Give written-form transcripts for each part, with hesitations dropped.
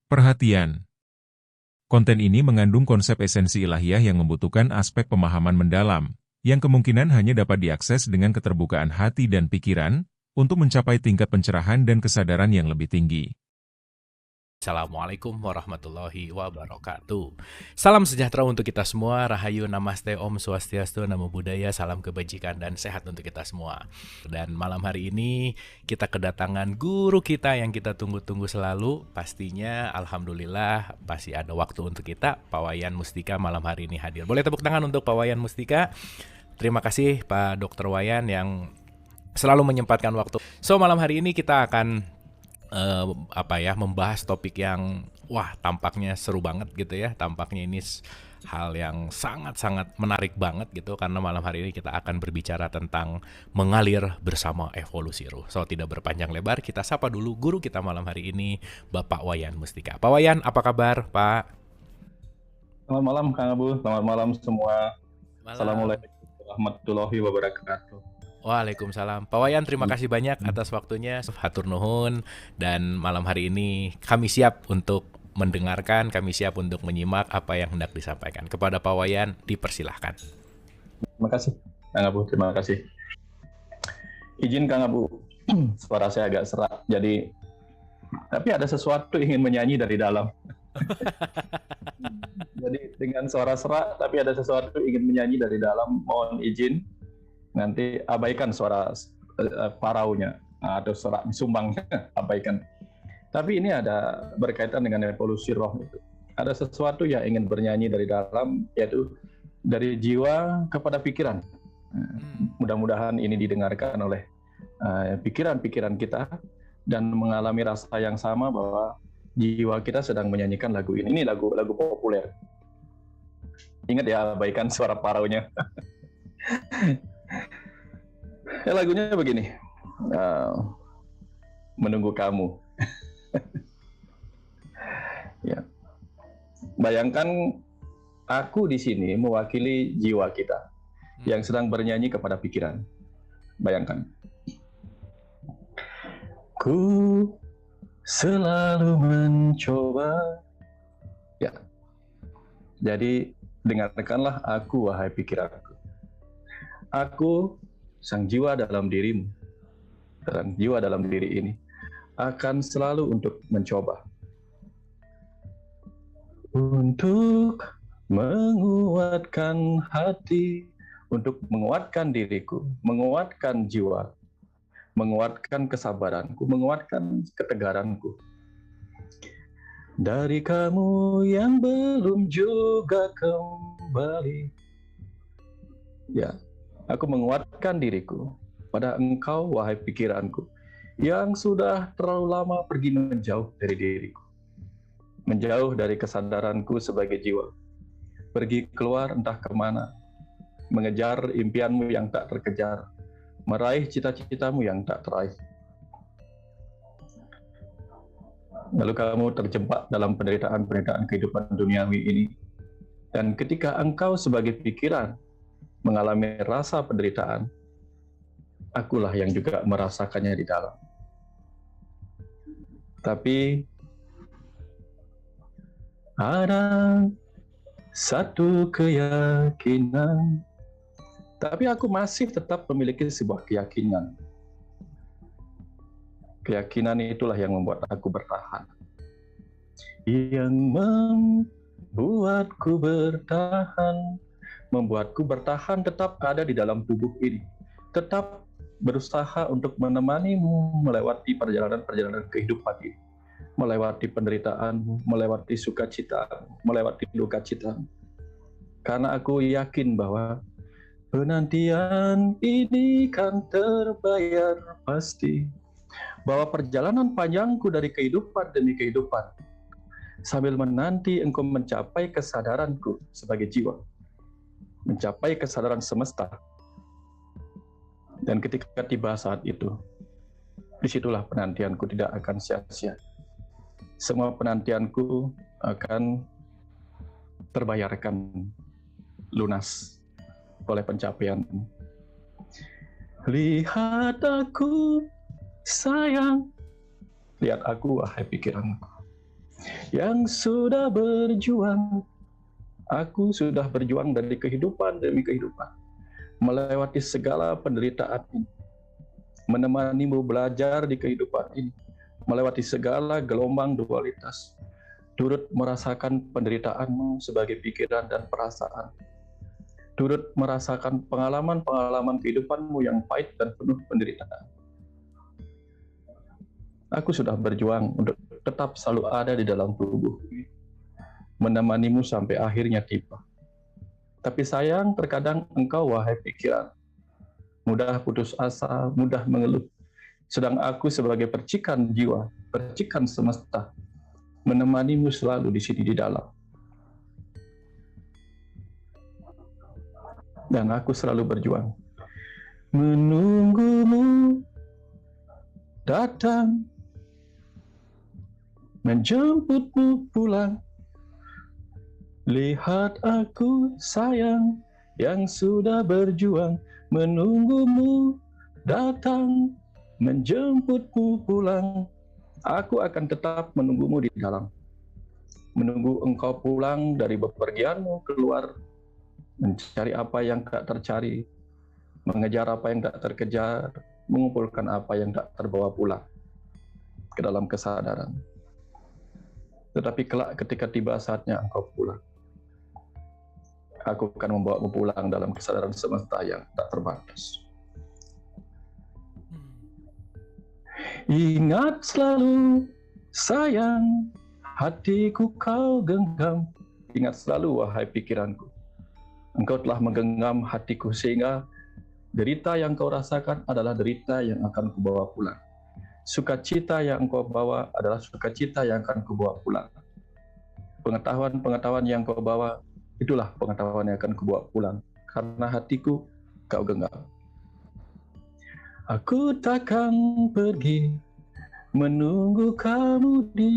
Perhatian. Konten ini mengandung konsep esensi ilahiyah yang membutuhkan aspek pemahaman mendalam, yang kemungkinan hanya dapat diakses dengan keterbukaan hati dan pikiran, untuk mencapai tingkat pencerahan dan kesadaran yang lebih tinggi. Assalamualaikum warahmatullahi wabarakatuh. Salam sejahtera untuk kita semua. Rahayu, namaste, om swastiastu, namo buddhaya, salam kebajikan dan sehat untuk kita semua. Dan malam hari ini kita kedatangan guru kita yang kita tunggu-tunggu selalu. Pastinya alhamdulillah masih ada waktu untuk kita. Pak Wayan Mustika malam hari ini hadir. Boleh tepuk tangan untuk Pak Wayan Mustika. Terima kasih Pak Dr. Wayan yang selalu menyempatkan waktu. So malam hari ini kita akan membahas topik yang tampaknya seru banget gitu ya. Tampaknya ini hal yang sangat-sangat menarik banget gitu, karena malam hari ini kita akan berbicara tentang mengalir bersama evolusi ruh. So tidak berpanjang lebar, kita sapa dulu guru kita malam hari ini, Bapak Wayan Mustika. Pak Wayan, apa kabar Pak? Selamat malam Kang Abu, selamat malam semua. Malam. Assalamualaikum warahmatullahi wabarakatuh. Waalaikumsalam. Pak Wayan, terima kasih banyak atas waktunya. Hatur nuhun. Dan malam hari ini kami siap untuk mendengarkan, kami siap untuk menyimak apa yang hendak disampaikan. Kepada Pak Wayan, dipersilahkan. Terima kasih Kang Abu, terima kasih. Izin Kang Abu, suara saya agak serak, tapi ada sesuatu ingin menyanyi dari dalam. Jadi dengan suara serak, tapi ada sesuatu ingin menyanyi dari dalam, mohon izin. Nanti abaikan suara paraunya atau suara sumbangnya, abaikan. Tapi ini ada berkaitan dengan evolusi roh itu. Ada sesuatu yang ingin bernyanyi dari dalam, yaitu dari jiwa kepada pikiran. Mudah-mudahan ini didengarkan oleh pikiran-pikiran kita dan mengalami rasa yang sama bahwa jiwa kita sedang menyanyikan lagu ini. Ini lagu populer. Ingat ya, abaikan suara paraunya. Ya, lagunya begini, menunggu kamu. Ya, bayangkan aku di sini mewakili jiwa kita yang sedang bernyanyi kepada pikiran. Bayangkan, ku selalu mencoba. Ya, jadi dengarkanlah aku, wahai pikiranku. Aku, sang jiwa dalam dirimu, sang jiwa dalam diri ini, akan selalu untuk mencoba. Untuk menguatkan hati, untuk menguatkan diriku, menguatkan jiwa, menguatkan kesabaranku, menguatkan ketegaranku. Dari kamu yang belum juga kembali. Ya. Aku menguatkan diriku pada engkau, wahai pikiranku, yang sudah terlalu lama pergi menjauh dari diriku. Menjauh dari kesadaranku sebagai jiwa. Pergi keluar entah kemana. Mengejar impianmu yang tak terkejar. Meraih cita-citamu yang tak teraih. Lalu kamu terjebak dalam penderitaan-penderitaan kehidupan duniawi ini. Dan ketika engkau sebagai pikiran mengalami rasa penderitaan, akulah yang juga merasakannya di dalam. Tapi ada satu keyakinan, tapi aku masih tetap memiliki sebuah keyakinan. Keyakinan itulah yang membuat aku bertahan. Yang membuatku bertahan, tetap ada di dalam tubuh ini. Tetap berusaha untuk menemanimu melewati perjalanan-perjalanan kehidupan ini. Melewati penderitaanmu, melewati sukacita, melewati duka cita. Karena aku yakin bahwa penantian ini kan terbayar pasti. Bahwa perjalanan panjangku dari kehidupan demi kehidupan, sambil menanti engkau mencapai kesadaranku sebagai jiwa, mencapai kesadaran semesta. Dan ketika tiba saat itu, disitulah penantianku tidak akan sia-sia. Semua penantianku akan terbayarkan lunas oleh pencapaianmu. Lihat aku, sayang. Lihat aku, wahai pikiranku. yang sudah berjuang. Aku sudah berjuang dari kehidupan demi kehidupan, melewati segala penderitaan ini, menemanimu belajar di kehidupan ini, melewati segala gelombang dualitas, turut merasakan penderitaanmu sebagai pikiran dan perasaan, turut merasakan pengalaman-pengalaman kehidupanmu yang pahit dan penuh penderitaan. Aku sudah berjuang untuk tetap selalu ada di dalam tubuh ini, menemanimu sampai akhirnya tiba. Tapi sayang, terkadang engkau, wahai pikiran, mudah putus asa, mudah mengeluh. Sedang aku sebagai percikan jiwa, percikan semesta, menemanimu selalu di sini di dalam. Dan aku selalu berjuang, menunggumu datang, menjemputmu pulang. Lihat aku sayang yang sudah berjuang, menunggumu datang, menjemputmu pulang. Aku akan tetap menunggumu di dalam, menunggu engkau pulang dari bepergianmu keluar, mencari apa yang tak tercari, mengejar apa yang tak terkejar, mengumpulkan apa yang tak terbawa pulang ke dalam kesadaran. Tetapi kelak ketika tiba saatnya engkau pulang, aku akan membawamu pulang dalam kesadaran semesta yang tak terbatas. Ingat selalu, sayang, hatiku kau genggam. Ingat selalu, wahai pikiranku, engkau telah menggenggam hatiku sehingga derita yang kau rasakan adalah derita yang akan kubawa pulang. Sukacita yang kau bawa adalah sukacita yang akan kubawa pulang. Pengetahuan-pengetahuan yang kau bawa, itulah pengetahuan yang akan kubawa pulang. Karena hatiku kau genggam. Aku takkan pergi menunggu kamu di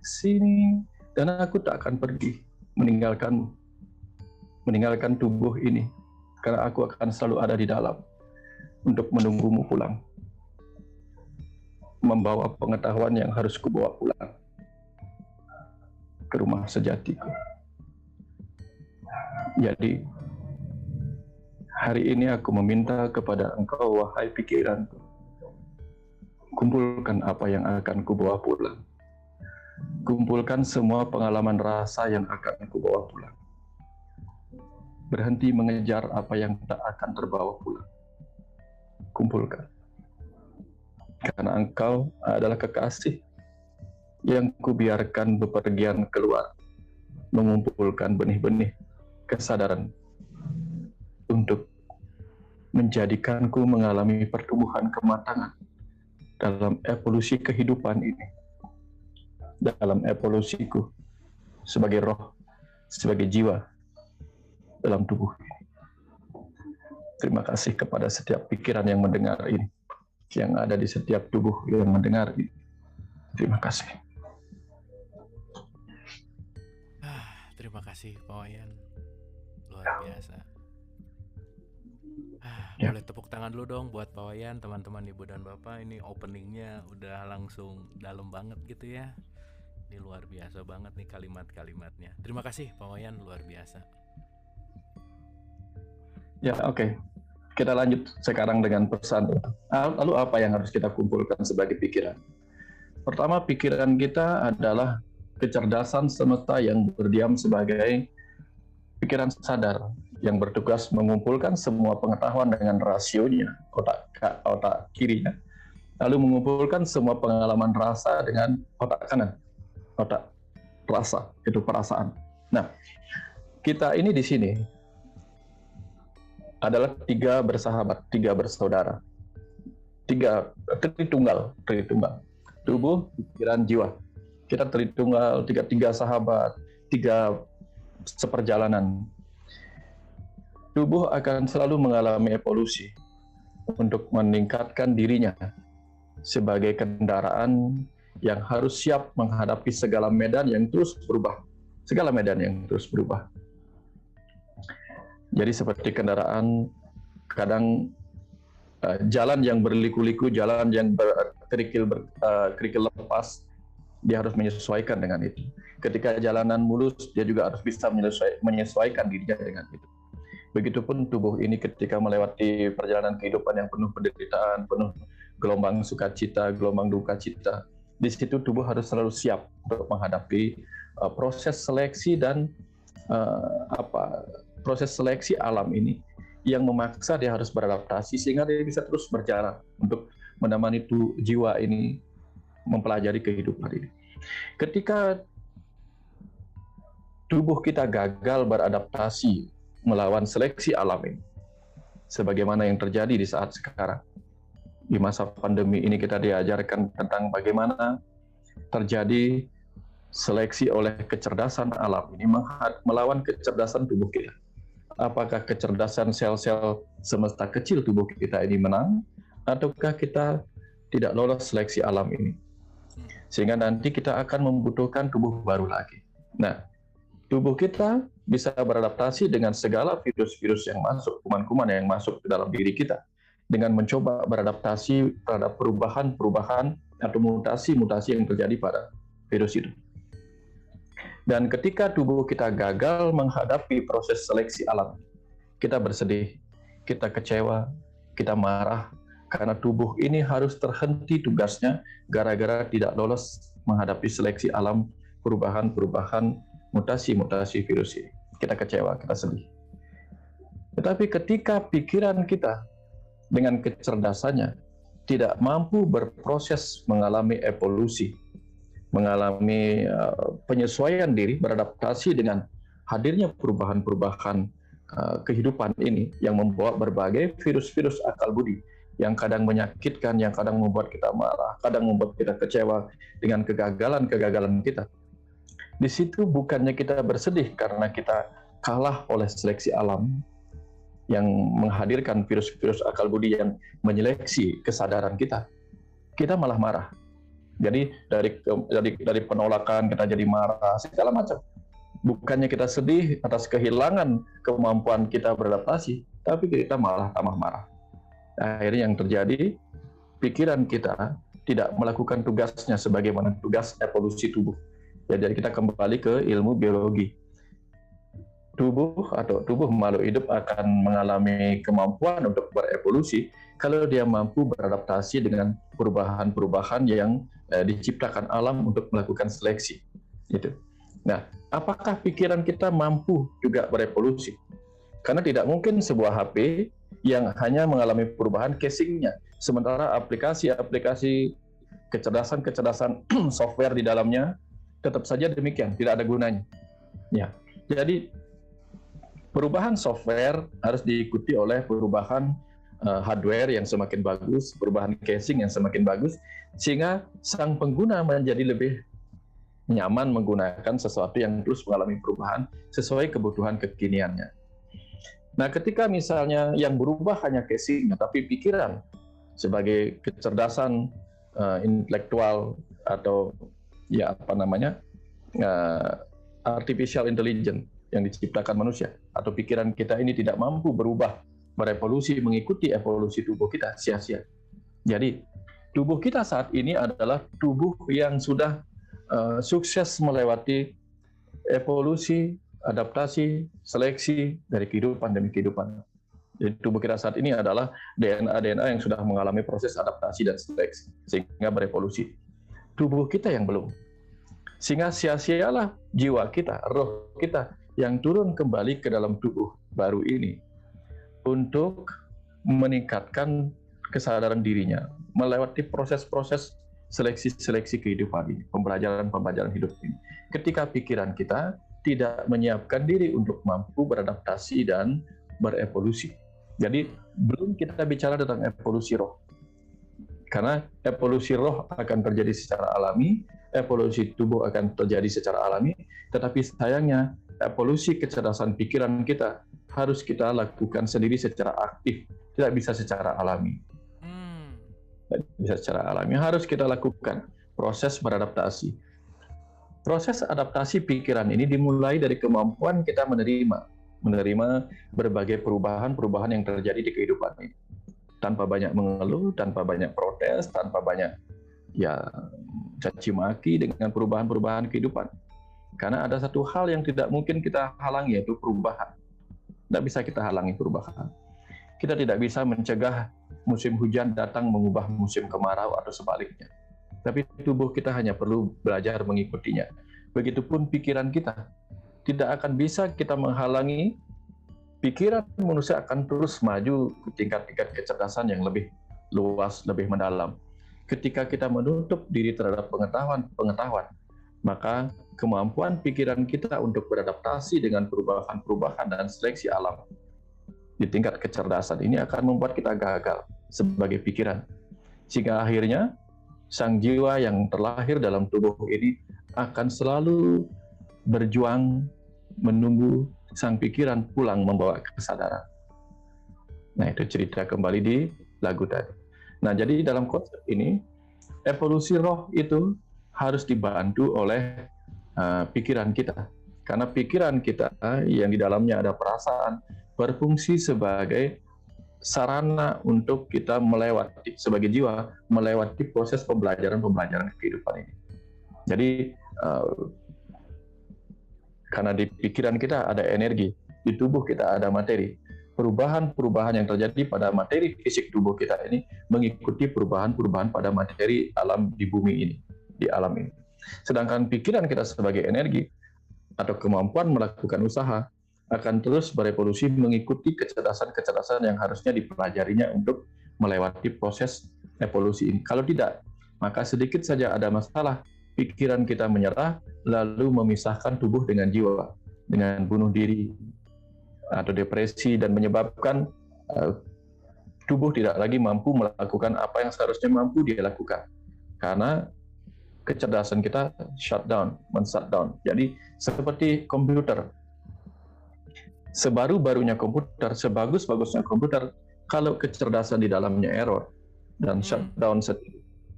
sini. Dan aku tak akan pergi meninggalkanmu, meninggalkan tubuh ini. Karena aku akan selalu ada di dalam untuk menunggumu pulang, membawa pengetahuan yang harus kubawa pulang ke rumah sejatiku. Jadi hari ini aku meminta kepada engkau, wahai pikiranku, kumpulkan apa yang akan kubawa pulang, kumpulkan semua pengalaman rasa yang akan kubawa pulang. Berhenti mengejar apa yang tak akan terbawa pulang. Kumpulkan. Karena engkau adalah kekasih yang kubiarkan bepergian keluar, mengumpulkan benih-benih kesadaran untuk menjadikanku mengalami pertumbuhan kematangan dalam evolusi kehidupan ini, dalam evolusiku sebagai roh, sebagai jiwa dalam tubuh ini. Terima kasih kepada setiap pikiran yang mendengar ini, yang ada di setiap tubuh yang mendengar ini. Terima kasih. Terima kasih Pak Wayan, luar biasa. Boleh tepuk tangan dulu dong buat Pak Wayan, teman-teman Ibu dan Bapak. Ini openingnya udah langsung dalam banget gitu ya. Ini luar biasa banget nih kalimat-kalimatnya. Terima kasih Pak Wayan, luar biasa. Ya, oke. Kita lanjut sekarang dengan pesan. Lalu apa yang harus kita kumpulkan sebagai pikiran? Pertama, pikiran kita adalah kecerdasan semesta yang berdiam sebagai pikiran sadar yang bertugas mengumpulkan semua pengetahuan dengan rasionya, otak kirinya, lalu mengumpulkan semua pengalaman rasa dengan otak kanan, otak rasa, itu perasaan. Nah, kita ini di sini adalah tiga bersahabat, tiga bersaudara, tritunggal, tubuh, pikiran, jiwa. Kita tritunggal, tiga sahabat, tiga seperjalanan. Tubuh akan selalu mengalami evolusi untuk meningkatkan dirinya sebagai kendaraan yang harus siap menghadapi segala medan yang terus berubah. Jadi seperti kendaraan, kadang jalan yang berliku-liku, jalan yang kerikil lepas, dia harus menyesuaikan dengan itu. Ketika jalanan mulus, dia juga harus bisa menyesuaikan dirinya dengan itu. Begitupun tubuh ini ketika melewati perjalanan kehidupan yang penuh penderitaan, penuh gelombang sukacita, gelombang duka cita. Di situ tubuh harus selalu siap untuk menghadapi proses seleksi dan proses seleksi alam ini yang memaksa dia harus beradaptasi sehingga dia bisa terus berjalan untuk menemani jiwa ini mempelajari kehidupan ini. Ketika tubuh kita gagal beradaptasi melawan seleksi alam ini, sebagaimana yang terjadi di saat sekarang. Di masa pandemi ini kita diajarkan tentang bagaimana terjadi seleksi oleh kecerdasan alam ini melawan kecerdasan tubuh kita. Apakah kecerdasan sel-sel semesta kecil tubuh kita ini menang, ataukah kita tidak lolos seleksi alam ini? Sehingga nanti kita akan membutuhkan tubuh baru lagi. Nah, tubuh kita bisa beradaptasi dengan segala virus-virus yang masuk, kuman-kuman yang masuk ke dalam diri kita, dengan mencoba beradaptasi terhadap perubahan-perubahan atau mutasi-mutasi yang terjadi pada virus itu. Dan ketika tubuh kita gagal menghadapi proses seleksi alam, kita bersedih, kita kecewa, kita marah, karena tubuh ini harus terhenti tugasnya gara-gara tidak lolos menghadapi seleksi alam, perubahan-perubahan, mutasi-mutasi virus ini. Kita kecewa, kita sedih. Tetapi ketika pikiran kita dengan kecerdasannya tidak mampu berproses mengalami evolusi, mengalami penyesuaian diri, beradaptasi dengan hadirnya perubahan-perubahan kehidupan ini yang membawa berbagai virus-virus akal budi yang kadang menyakitkan, yang kadang membuat kita marah, kadang membuat kita kecewa dengan kegagalan-kegagalan kita. Di situ bukannya kita bersedih karena kita kalah oleh seleksi alam yang menghadirkan virus-virus akal budi yang menyeleksi kesadaran kita. Kita malah marah. Jadi dari penolakan kita jadi marah, segala macam. Bukannya kita sedih atas kehilangan kemampuan kita beradaptasi, tapi kita malah tambah marah. Akhirnya yang terjadi, pikiran kita tidak melakukan tugasnya sebagaimana tugas evolusi tubuh. Jadi kita kembali ke ilmu biologi. Tubuh makhluk hidup akan mengalami kemampuan untuk berevolusi kalau dia mampu beradaptasi dengan perubahan-perubahan yang diciptakan alam untuk melakukan seleksi. Gitu. Nah, apakah pikiran kita mampu juga berevolusi? Karena tidak mungkin sebuah HP yang hanya mengalami perubahan casingnya, sementara aplikasi-aplikasi kecerdasan software di dalamnya tetap saja demikian, tidak ada gunanya. Ya, jadi perubahan software harus diikuti oleh perubahan hardware yang semakin bagus, perubahan casing yang semakin bagus, sehingga sang pengguna menjadi lebih nyaman menggunakan sesuatu yang terus mengalami perubahan sesuai kebutuhan kekiniannya. Nah, ketika misalnya yang berubah hanya casingnya, tapi pikiran sebagai kecerdasan intelektual atau artificial intelligence yang diciptakan manusia, atau pikiran kita ini tidak mampu berubah, berevolusi mengikuti evolusi tubuh kita, sia-sia. Jadi tubuh kita saat ini adalah tubuh yang sudah sukses melewati evolusi, adaptasi, seleksi dari kehidupan demi kehidupan. Jadi tubuh kita saat ini adalah DNA yang sudah mengalami proses adaptasi dan seleksi sehingga berevolusi. Tubuh kita yang belum. Sehingga sia-sialah jiwa kita, roh kita yang turun kembali ke dalam tubuh baru ini untuk meningkatkan kesadaran dirinya, melewati proses-proses seleksi-seleksi kehidupan ini, pembelajaran hidup ini. Ketika pikiran kita tidak menyiapkan diri untuk mampu beradaptasi dan berevolusi. Jadi belum kita bicara tentang evolusi roh. Karena evolusi roh akan terjadi secara alami, evolusi tubuh akan terjadi secara alami, tetapi sayangnya evolusi kecerdasan pikiran kita harus kita lakukan sendiri secara aktif, tidak bisa secara alami. Tidak bisa secara alami, harus kita lakukan proses beradaptasi. Proses adaptasi pikiran ini dimulai dari kemampuan kita menerima berbagai perubahan-perubahan yang terjadi di kehidupan ini. Tanpa banyak mengeluh, tanpa banyak protes, tanpa banyak caci maki, dengan perubahan-perubahan kehidupan. Karena ada satu hal yang tidak mungkin kita halangi, yaitu perubahan. Tidak bisa kita halangi perubahan. Kita tidak bisa mencegah musim hujan datang mengubah musim kemarau atau sebaliknya. Tapi tubuh kita hanya perlu belajar mengikutinya. Begitupun pikiran kita. Tidak akan bisa kita menghalangi pikiran manusia akan terus maju ke tingkat-tingkat kecerdasan yang lebih luas, lebih mendalam. Ketika kita menutup diri terhadap pengetahuan, maka kemampuan pikiran kita untuk beradaptasi dengan perubahan-perubahan dan seleksi alam di tingkat kecerdasan ini akan membuat kita gagal sebagai pikiran. Sehingga akhirnya sang jiwa yang terlahir dalam tubuh ini akan selalu berjuang menunggu sang pikiran pulang membawa kesadaran. Nah, itu cerita kembali di lagu tadi. Nah, jadi dalam konsep ini, evolusi roh itu harus dibantu oleh pikiran kita. Karena pikiran kita yang di dalamnya ada perasaan, berfungsi sebagai sarana untuk kita melewati, sebagai jiwa, melewati proses pembelajaran kehidupan ini. Jadi, karena di pikiran kita ada energi, di tubuh kita ada materi. Perubahan-perubahan yang terjadi pada materi fisik tubuh kita ini mengikuti perubahan-perubahan pada materi alam di bumi ini, di alam ini. Sedangkan pikiran kita sebagai energi atau kemampuan melakukan usaha akan terus berevolusi mengikuti kecerdasan-kecerdasan yang harusnya dipelajarinya untuk melewati proses evolusi ini. Kalau tidak, maka sedikit saja ada masalah, pikiran kita menyerah, lalu memisahkan tubuh dengan jiwa, dengan bunuh diri atau depresi, dan menyebabkan tubuh tidak lagi mampu melakukan apa yang seharusnya mampu dia lakukan. Karena kecerdasan kita shutdown. Jadi seperti komputer. Sebaru-barunya komputer, sebagus-bagusnya komputer, kalau kecerdasan di dalamnya error dan shutdown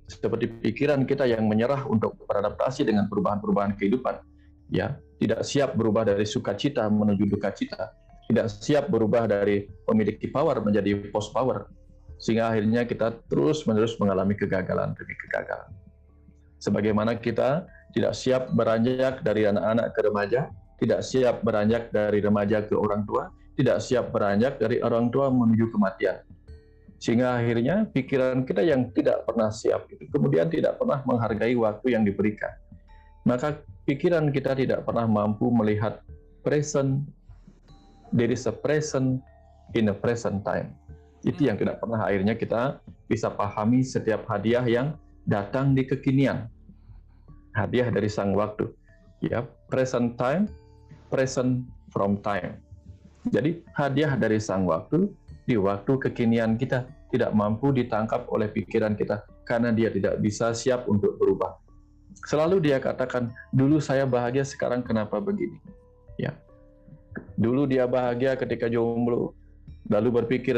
seperti pikiran kita yang menyerah untuk beradaptasi dengan perubahan-perubahan kehidupan, ya, tidak siap berubah dari sukacita menuju dukacita, tidak siap berubah dari memiliki power menjadi post power, sehingga akhirnya kita terus-menerus mengalami kegagalan demi kegagalan. Sebagaimana kita tidak siap beranjak dari anak-anak ke remaja, tidak siap beranjak dari remaja ke orang tua, tidak siap beranjak dari orang tua menuju kematian. Sehingga akhirnya pikiran kita yang tidak pernah siap itu kemudian tidak pernah menghargai waktu yang diberikan. Maka pikiran kita tidak pernah mampu melihat present, there is a present in a present time. Itu yang tidak pernah akhirnya kita bisa pahami setiap hadiah yang datang di kekinian. Hadiah dari sang waktu. Ya, present time, present from time. Jadi hadiah dari sang waktu di waktu kekinian kita tidak mampu ditangkap oleh pikiran kita karena dia tidak bisa siap untuk berubah. Selalu dia katakan, dulu saya bahagia, sekarang kenapa begini? Ya, dulu dia bahagia ketika jomblo, lalu berpikir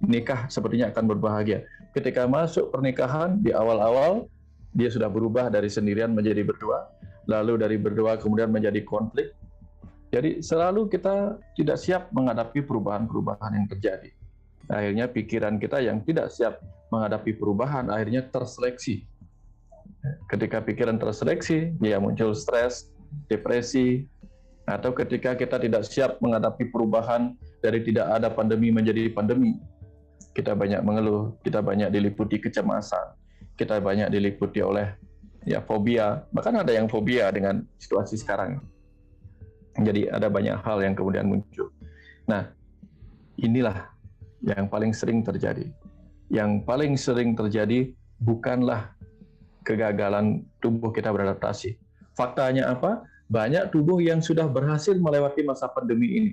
nikah sepertinya akan berbahagia. Ketika masuk pernikahan di awal-awal dia sudah berubah dari sendirian menjadi berdua, lalu dari berdua kemudian menjadi konflik. Jadi selalu kita tidak siap menghadapi perubahan-perubahan yang terjadi. Akhirnya pikiran kita yang tidak siap menghadapi perubahan akhirnya terseleksi. Ketika pikiran terseleksi, dia muncul stres, depresi, atau ketika kita tidak siap menghadapi perubahan dari tidak ada pandemi menjadi pandemi, kita banyak mengeluh, kita banyak diliputi kecemasan, kita banyak diliputi oleh fobia, bahkan ada yang fobia dengan situasi sekarang. Jadi ada banyak hal yang kemudian muncul. Nah, inilah yang paling sering terjadi. Yang paling sering terjadi bukanlah kegagalan tubuh kita beradaptasi. Faktanya apa? Banyak tubuh yang sudah berhasil melewati masa pandemi ini,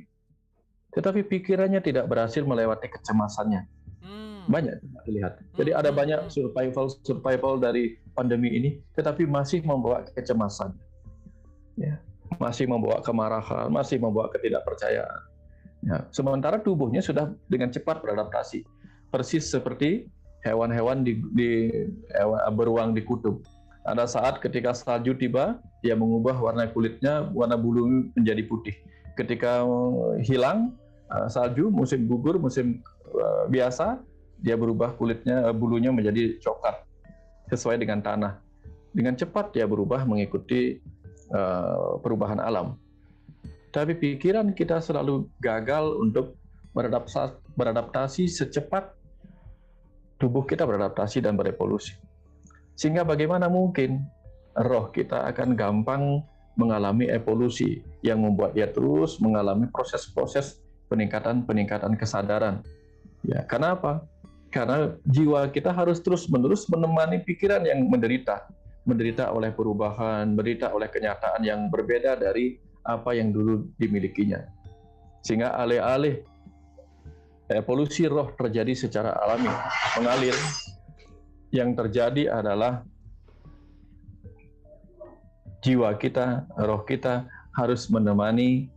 tetapi pikirannya tidak berhasil melewati kecemasannya. Banyak dilihat. Jadi ada banyak survival dari pandemi ini, tetapi masih membawa kecemasan, ya, masih membawa kemarahan, masih membawa ketidakpercayaan. Ya, sementara tubuhnya sudah dengan cepat beradaptasi, persis seperti hewan-hewan beruang di kutub. Ada saat ketika salju tiba, dia mengubah warna kulitnya, warna bulu menjadi putih. Ketika hilang salju, musim gugur, musim biasa, dia berubah bulunya menjadi coklat sesuai dengan tanah. dengan cepat dia berubah mengikuti perubahan alam. Tapi pikiran kita selalu gagal untuk beradaptasi secepat tubuh kita beradaptasi dan berevolusi. Sehingga bagaimana mungkin roh kita akan gampang mengalami evolusi yang membuat dia terus mengalami proses-proses peningkatan kesadaran. Ya, kenapa? Karena jiwa kita harus terus-menerus menemani pikiran yang menderita oleh perubahan, menderita oleh kenyataan yang berbeda dari apa yang dulu dimilikinya. Sehingga alih-alih evolusi roh terjadi secara alami, mengalir, yang terjadi adalah jiwa kita, roh kita harus menemani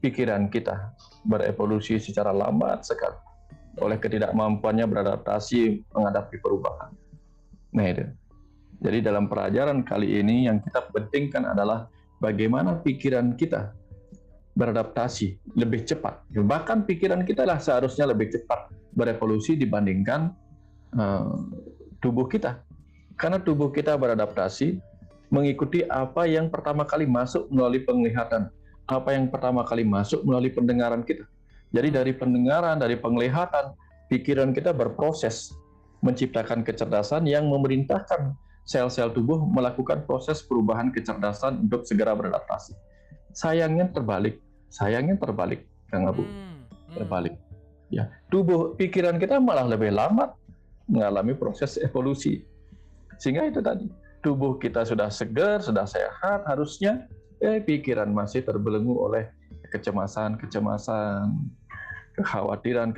pikiran kita berevolusi secara lambat sekali oleh ketidakmampuannya beradaptasi menghadapi perubahan. Nah itu. Jadi dalam pelajaran kali ini yang kita pentingkan adalah bagaimana pikiran kita beradaptasi lebih cepat. Bahkan pikiran kita lah seharusnya lebih cepat berevolusi dibandingkan tubuh kita. Karena tubuh kita beradaptasi mengikuti apa yang pertama kali masuk melalui penglihatan, apa yang pertama kali masuk melalui pendengaran kita. Jadi dari pendengaran, dari penglihatan, pikiran kita berproses menciptakan kecerdasan yang memerintahkan sel-sel tubuh melakukan proses perubahan kecerdasan untuk segera beradaptasi. Sayangnya terbalik, Kang Abu. Terbalik. Ya, pikiran kita malah lebih lambat mengalami proses evolusi. Sehingga itu tadi, tubuh kita sudah segar, sudah sehat, harusnya pikiran masih terbelenggu oleh kecemasan, kekhawatiran,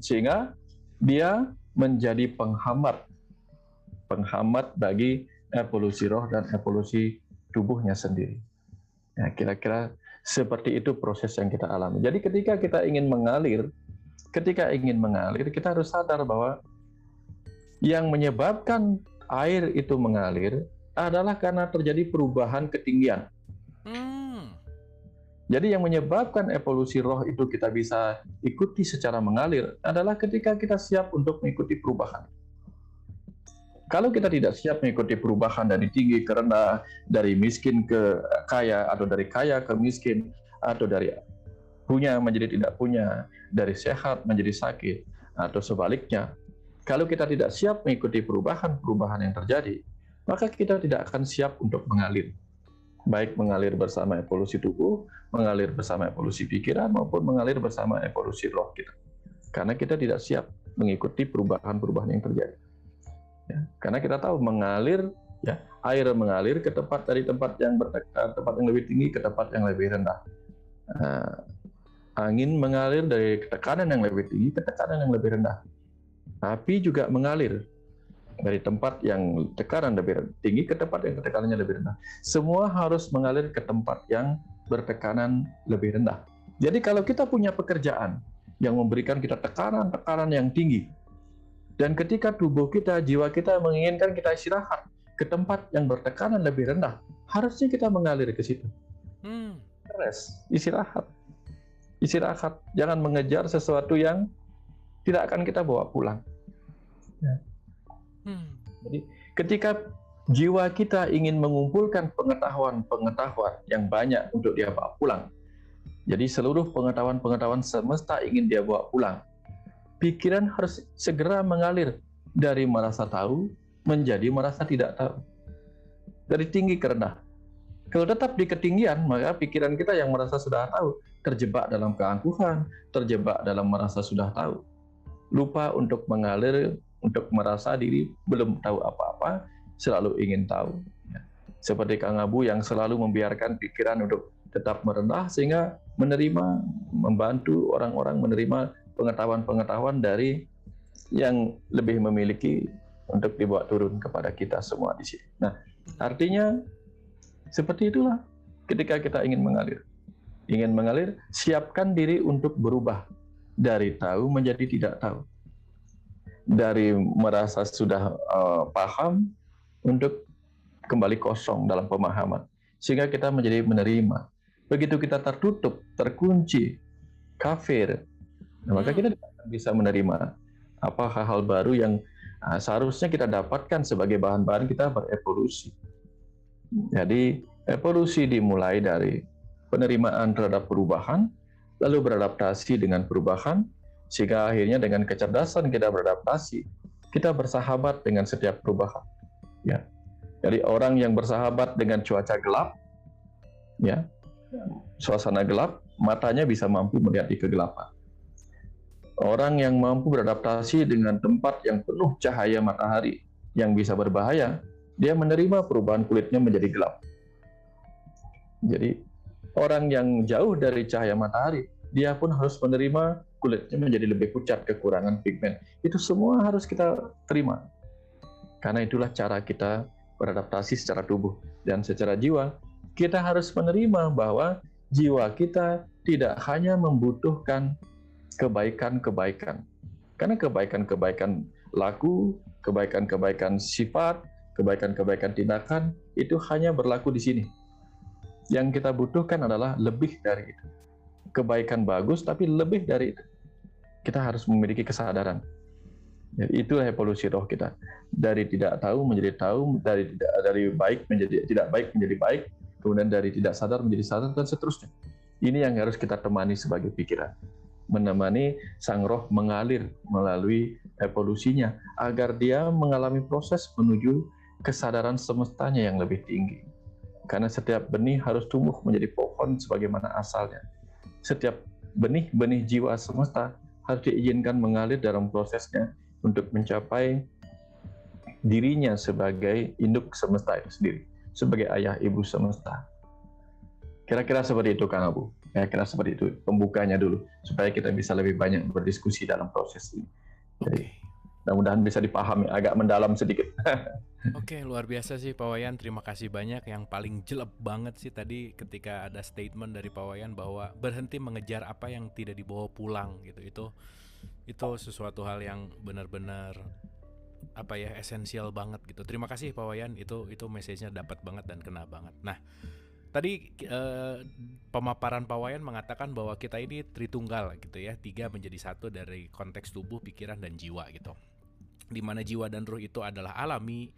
sehingga dia menjadi penghambat bagi evolusi roh dan evolusi tubuhnya sendiri. Ya, kira-kira seperti itu proses yang kita alami. Jadi ketika kita ingin mengalir, kita harus sadar bahwa yang menyebabkan air itu mengalir adalah karena terjadi perubahan ketinggian. Jadi yang menyebabkan evolusi roh itu kita bisa ikuti secara mengalir adalah ketika kita siap untuk mengikuti perubahan. Kalau kita tidak siap mengikuti perubahan dari tinggi ke rendah, dari miskin ke kaya, atau dari kaya ke miskin, atau dari punya menjadi tidak punya, dari sehat menjadi sakit, atau sebaliknya. Kalau kita tidak siap mengikuti perubahan yang terjadi, maka kita tidak akan siap untuk mengalir. Baik mengalir bersama evolusi tubuh, mengalir bersama evolusi pikiran, maupun mengalir bersama evolusi roh kita. Karena kita tidak siap mengikuti perubahan yang terjadi. Ya, karena kita tahu mengalir, ya, air mengalir ke tempat yang tempat yang lebih tinggi ke tempat yang lebih rendah. Angin mengalir dari tekanan yang lebih tinggi ke tekanan yang lebih rendah. Api juga mengalir dari tempat yang tekanan lebih tinggi ke tempat yang tekanannya lebih rendah. Semua harus mengalir ke tempat yang bertekanan lebih rendah. Jadi kalau kita punya pekerjaan yang memberikan kita tekanan yang tinggi, dan ketika tubuh kita, jiwa kita menginginkan kita istirahat ke tempat yang bertekanan lebih rendah, harusnya kita mengalir ke situ. Rest, istirahat. Jangan mengejar sesuatu yang tidak akan kita bawa pulang. Ya. Jadi ketika jiwa kita ingin mengumpulkan pengetahuan yang banyak untuk dia bawa pulang, jadi seluruh pengetahuan semesta ingin dia bawa pulang, pikiran harus segera mengalir dari merasa tahu menjadi merasa tidak tahu, dari tinggi ke rendah. Kalau tetap di ketinggian, maka pikiran kita yang merasa sudah tahu terjebak dalam keangkuhan, terjebak dalam merasa sudah tahu, lupa untuk mengalir, untuk merasa diri belum tahu apa-apa, selalu ingin tahu. Ya. Seperti Kang Abu yang selalu membiarkan pikiran untuk tetap merendah, sehingga membantu orang-orang menerima pengetahuan dari yang lebih memiliki untuk dibawa turun kepada kita semua di sini. Nah, artinya seperti itulah ketika kita ingin mengalir. Siapkan diri untuk berubah dari tahu menjadi tidak tahu. Dari merasa sudah paham untuk kembali kosong dalam pemahaman, sehingga kita menjadi menerima. Begitu kita tertutup, terkunci, kafir, maka kita tidak akan bisa menerima hal-hal baru yang Nah, seharusnya kita dapatkan sebagai bahan-bahan kita berevolusi. Jadi evolusi dimulai dari penerimaan terhadap perubahan, lalu beradaptasi dengan perubahan, sehingga akhirnya dengan kecerdasan kita beradaptasi, kita bersahabat dengan setiap perubahan. Ya. Jadi orang yang bersahabat dengan cuaca gelap, ya, suasana gelap, matanya bisa mampu melihat di kegelapan. Orang yang mampu beradaptasi dengan tempat yang penuh cahaya matahari yang bisa berbahaya, dia menerima perubahan kulitnya menjadi gelap. Jadi orang yang jauh dari cahaya matahari, dia pun harus menerima kulitnya menjadi lebih pucat, kekurangan pigmen. Itu semua harus kita terima. Karena itulah cara kita beradaptasi secara tubuh dan secara jiwa. Kita harus menerima bahwa jiwa kita tidak hanya membutuhkan kebaikan-kebaikan. Karena kebaikan-kebaikan laku, kebaikan-kebaikan sifat, kebaikan-kebaikan tindakan, itu hanya berlaku di sini. Yang kita butuhkan adalah lebih dari itu. Kebaikan bagus, tapi lebih dari itu. Kita harus memiliki kesadaran. Jadi itulah evolusi roh kita. Dari tidak tahu menjadi tahu, dari baik menjadi tidak baik menjadi baik, kemudian dari tidak sadar menjadi sadar, dan seterusnya. Ini yang harus kita temani sebagai pikiran. Menemani sang roh mengalir melalui evolusinya agar dia mengalami proses menuju kesadaran semestanya yang lebih tinggi. Karena setiap benih harus tumbuh menjadi pohon sebagaimana asalnya. Setiap benih-benih jiwa semesta harus diizinkan mengalir dalam prosesnya untuk mencapai dirinya sebagai induk semesta itu sendiri, sebagai ayah ibu semesta. Kira-kira seperti itu, Kang Abu. Kira-kira seperti itu pembukanya dulu, supaya kita bisa lebih banyak berdiskusi dalam proses ini. Jadi, mudah-mudahan bisa dipahami agak mendalam sedikit. Oke, luar biasa sih Pak Wayan. Terima kasih banyak. Yang paling jelek banget sih tadi ketika ada statement dari Pak Wayan bahwa berhenti mengejar apa yang tidak dibawa pulang gitu. Itu sesuatu hal yang benar-benar esensial banget gitu. Terima kasih Pak Wayan. Itu message-nya dapat banget dan kena banget. Nah, tadi pemaparan Pak Wayan mengatakan bahwa kita ini tritunggal gitu ya, 3 menjadi 1 dari konteks tubuh, pikiran, dan jiwa gitu. Di mana jiwa dan ruh itu adalah alami,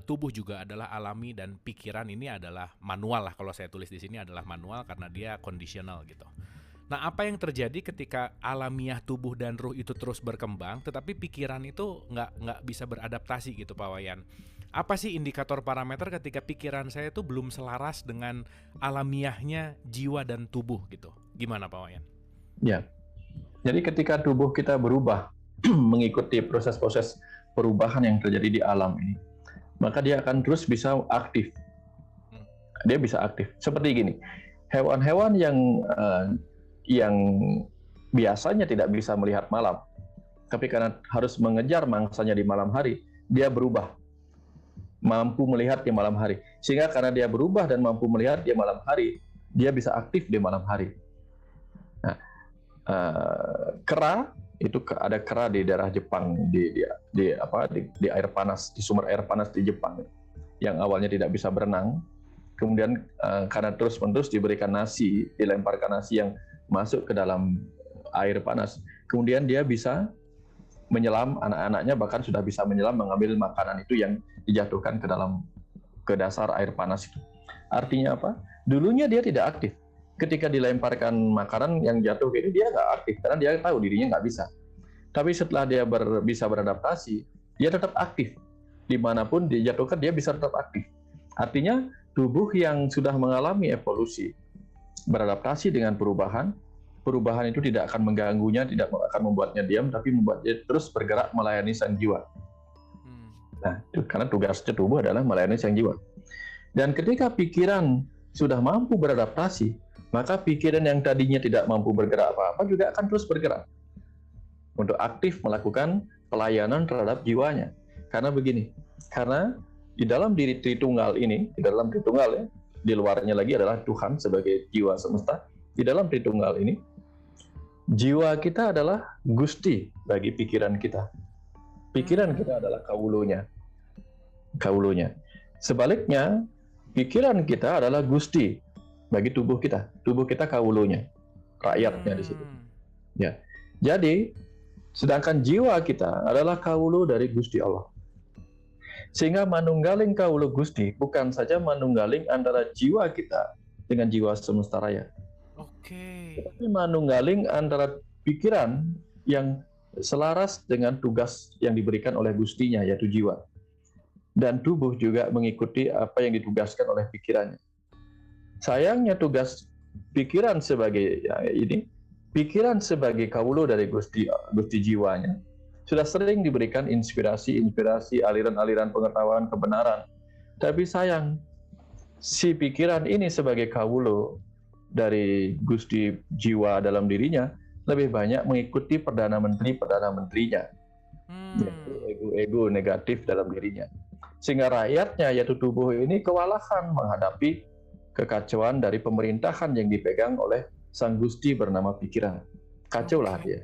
tubuh juga adalah alami, dan pikiran ini adalah manual lah. Kalau saya tulis di sini adalah manual karena dia kondisional gitu. Nah, apa yang terjadi ketika alamiah tubuh dan ruh itu terus berkembang, tetapi pikiran itu nggak bisa beradaptasi gitu Pak Wayan? Apa sih indikator parameter ketika pikiran saya itu belum selaras dengan alamiahnya jiwa dan tubuh gitu? Gimana Pak Wayan? Ya, jadi ketika tubuh kita berubah mengikuti proses-proses perubahan yang terjadi di alam ini, maka dia akan terus bisa aktif. Dia bisa aktif. Seperti gini, hewan-hewan yang biasanya tidak bisa melihat malam, tapi karena harus mengejar mangsanya di malam hari, dia berubah, mampu melihat di malam hari. Sehingga karena dia berubah dan mampu melihat di malam hari, dia bisa aktif di malam hari. Nah, kera itu ada kera di daerah Jepang, di air panas, di sumber air panas di Jepang, yang awalnya tidak bisa berenang, kemudian karena terus-menerus diberikan nasi, dilemparkan nasi yang masuk ke dalam air panas, kemudian dia bisa menyelam, anak-anaknya bahkan sudah bisa menyelam mengambil makanan itu yang dijatuhkan ke dasar air panas itu. Artinya apa? Dulunya dia tidak aktif. Ketika dilemparkan makanan yang jatuh ke ini, dia nggak aktif karena dia tahu dirinya nggak bisa. Tapi setelah dia bisa beradaptasi, dia tetap aktif. Dimanapun dijatuhkan, dia bisa tetap aktif. Artinya tubuh yang sudah mengalami evolusi, beradaptasi dengan perubahan itu tidak akan mengganggunya, tidak akan membuatnya diam, tapi membuat dia terus bergerak melayani sang jiwa. Nah, karena tugasnya tubuh adalah melayani sang jiwa. Dan ketika pikiran sudah mampu beradaptasi, maka pikiran yang tadinya tidak mampu bergerak apa-apa juga akan terus bergerak untuk aktif melakukan pelayanan terhadap jiwanya. Karena begini, karena di dalam diri Tritunggal ini, di dalam Tritunggal ya, di luarnya lagi adalah Tuhan sebagai jiwa semesta. Di dalam Tritunggal ini, jiwa kita adalah Gusti bagi pikiran kita. Pikiran kita adalah kaulunya. Sebaliknya, pikiran kita adalah Gusti bagi tubuh kita. Tubuh kita kaulunya, rakyatnya di situ. Ya. Jadi, Sedangkan jiwa kita adalah kawulu dari Gusti Allah. Sehingga manunggaling kawulu Gusti bukan saja manunggaling antara jiwa kita dengan jiwa semesta raya. Oke. Tapi manunggaling antara pikiran yang selaras dengan tugas yang diberikan oleh Gustinya, yaitu jiwa. Dan tubuh juga mengikuti apa yang ditugaskan oleh pikirannya. Sayangnya tugas pikiran sebagai pikiran sebagai kawulu dari Gusti jiwanya sudah sering diberikan inspirasi aliran-aliran pengetahuan kebenaran. Tapi sayang, si pikiran ini sebagai kawulu dari Gusti jiwa dalam dirinya lebih banyak mengikuti perdana menterinya, yaitu ego-ego negatif dalam dirinya. Sehingga rakyatnya, yaitu tubuh ini, kewalahan menghadapi kekacauan dari pemerintahan yang dipegang oleh Sang Gusti bernama pikiran. Kacau lah dia.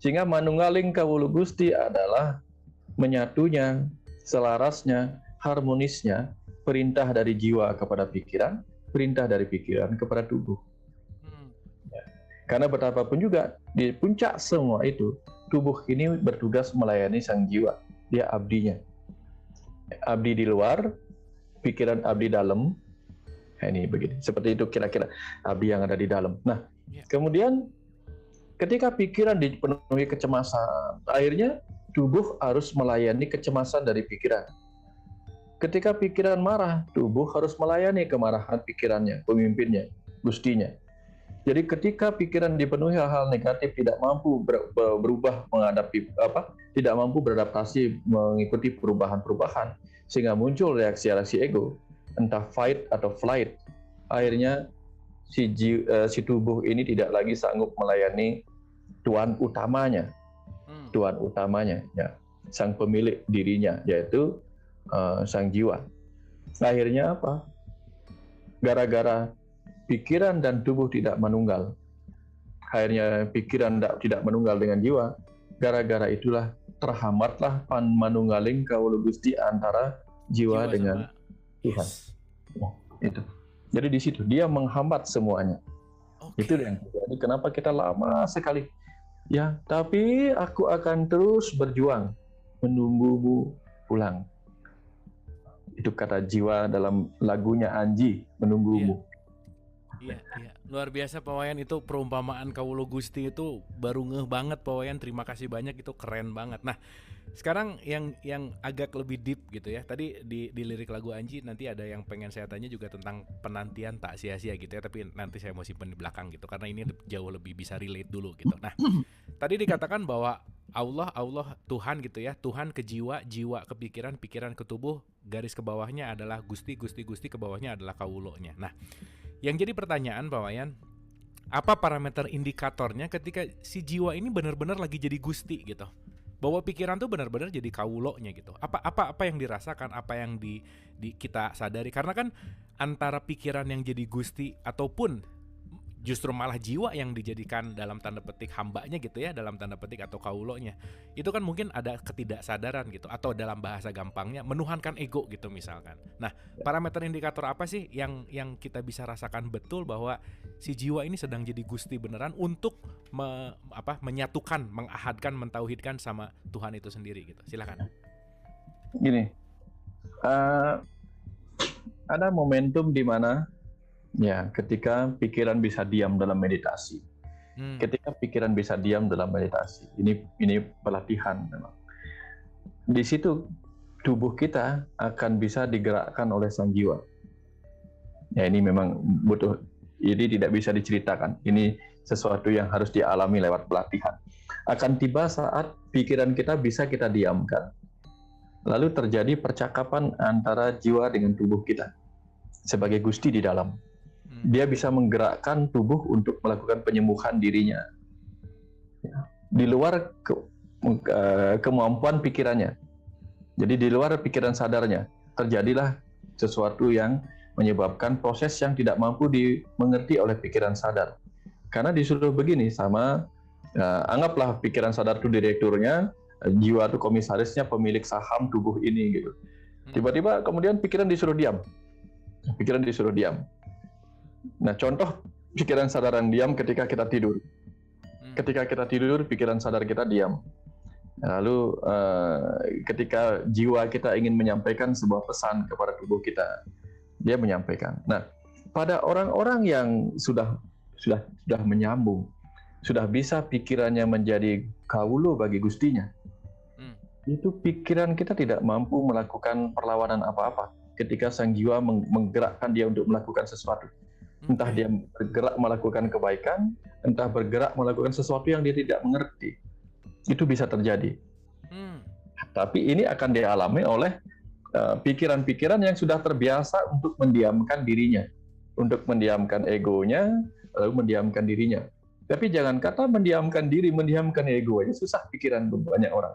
Sehingga manunggaling kawulu Gusti adalah menyatunya, selarasnya, harmonisnya perintah dari jiwa kepada pikiran, perintah dari pikiran kepada tubuh. Ya. Karena betapapun juga di puncak semua itu, tubuh ini bertugas melayani sang jiwa. Dia abdinya. Abdi di luar, pikiran abdi dalam. Nah, ini begini, seperti itu kira-kira abdi yang ada di dalam. Nah, kemudian ketika pikiran dipenuhi kecemasan, akhirnya tubuh harus melayani kecemasan dari pikiran. Ketika pikiran marah, tubuh harus melayani kemarahan pikirannya, pemimpinnya, gustinya. Jadi ketika pikiran dipenuhi hal-hal negatif, tidak mampu berubah menghadapi tidak mampu beradaptasi mengikuti perubahan-perubahan, sehingga muncul reaksi-reaksi ego, entah fight atau flight. Akhirnya si tubuh ini tidak lagi sanggup melayani tuan utamanya, ya, sang pemilik dirinya, yaitu sang jiwa. Akhirnya apa? Gara-gara pikiran dan tubuh tidak manunggal, akhirnya pikiran tidak manunggal dengan jiwa. Gara-gara itulah terhambatlah manunggaling kawulu Gusti antara jiwa dengan Tuhan. Nah, itu. Jadi di situ dia menghambat semuanya. Itu yang terjadi. Kenapa kita lama sekali? Ya, tapi aku akan terus berjuang menunggumu pulang. Itu kata jiwa dalam lagunya Anji, menunggumu. Iya. Luar biasa Pak Wayan, itu perumpamaan kawulu Gusti itu baru ngeh banget Pak Wayan. Terima kasih banyak, itu keren banget. Nah, sekarang yang agak lebih deep gitu ya. Tadi di lirik lagu Anji nanti ada yang pengen saya tanya juga tentang penantian tak sia-sia gitu ya. Tapi nanti saya mau simpen di belakang gitu, karena ini jauh lebih bisa relate dulu gitu. Nah, tadi dikatakan bahwa Allah Tuhan gitu ya. Tuhan ke jiwa, jiwa ke pikiran, pikiran ke tubuh, garis ke bawahnya adalah Gusti, ke bawahnya adalah kawulonya. Nah, yang jadi pertanyaan Pak Wayan, apa parameter indikatornya ketika si jiwa ini benar-benar lagi jadi Gusti gitu? Bahwa pikiran tuh benar-benar jadi kawulonya gitu. Apa yang dirasakan, apa yang di kita sadari? Karena kan antara pikiran yang jadi Gusti ataupun justru malah jiwa yang dijadikan dalam tanda petik hambanya gitu ya, dalam tanda petik atau kawulonya, itu kan mungkin ada ketidaksadaran gitu, atau dalam bahasa gampangnya menuhankan ego gitu misalkan. Nah, parameter indikator apa sih yang kita bisa rasakan betul bahwa si jiwa ini sedang jadi Gusti beneran untuk menyatukan, mengahadkan, mentauhidkan sama Tuhan itu sendiri gitu. Silakan. Gini, ada momentum di mana ya, ketika pikiran bisa diam dalam meditasi. Ketika pikiran bisa diam dalam meditasi, ini pelatihan memang. Di situ tubuh kita akan bisa digerakkan oleh sang jiwa. Ya, ini memang butuh. Ini tidak bisa diceritakan. Ini sesuatu yang harus dialami lewat pelatihan. Akan tiba saat pikiran kita bisa kita diamkan. Lalu terjadi percakapan antara jiwa dengan tubuh kita sebagai Gusti di dalam. Dia bisa menggerakkan tubuh untuk melakukan penyembuhan dirinya. Ya. Di luar kemampuan pikirannya. Jadi di luar pikiran sadarnya, terjadilah sesuatu yang menyebabkan proses yang tidak mampu dimengerti oleh pikiran sadar. Karena disuruh begini sama, anggaplah pikiran sadar itu direkturnya, jiwa itu komisarisnya, pemilik saham tubuh ini gitu. Tiba-tiba kemudian pikiran disuruh diam. Nah, contoh pikiran sadaran diam ketika kita tidur. Ketika kita tidur, pikiran sadar kita diam. Lalu ketika jiwa kita ingin menyampaikan sebuah pesan kepada tubuh kita, dia menyampaikan. Nah, pada orang-orang yang sudah menyambung, sudah bisa pikirannya menjadi kawulo bagi gustinya, itu pikiran kita tidak mampu melakukan perlawanan apa-apa ketika sang jiwa menggerakkan dia untuk melakukan sesuatu. Entah dia bergerak melakukan kebaikan, entah bergerak melakukan sesuatu yang dia tidak mengerti. Itu bisa terjadi. Tapi ini akan dialami oleh pikiran-pikiran yang sudah terbiasa untuk mendiamkan dirinya, untuk mendiamkan egonya, lalu mendiamkan dirinya. Tapi jangan kata mendiamkan diri, mendiamkan ego aja susah pikiran banyak orang.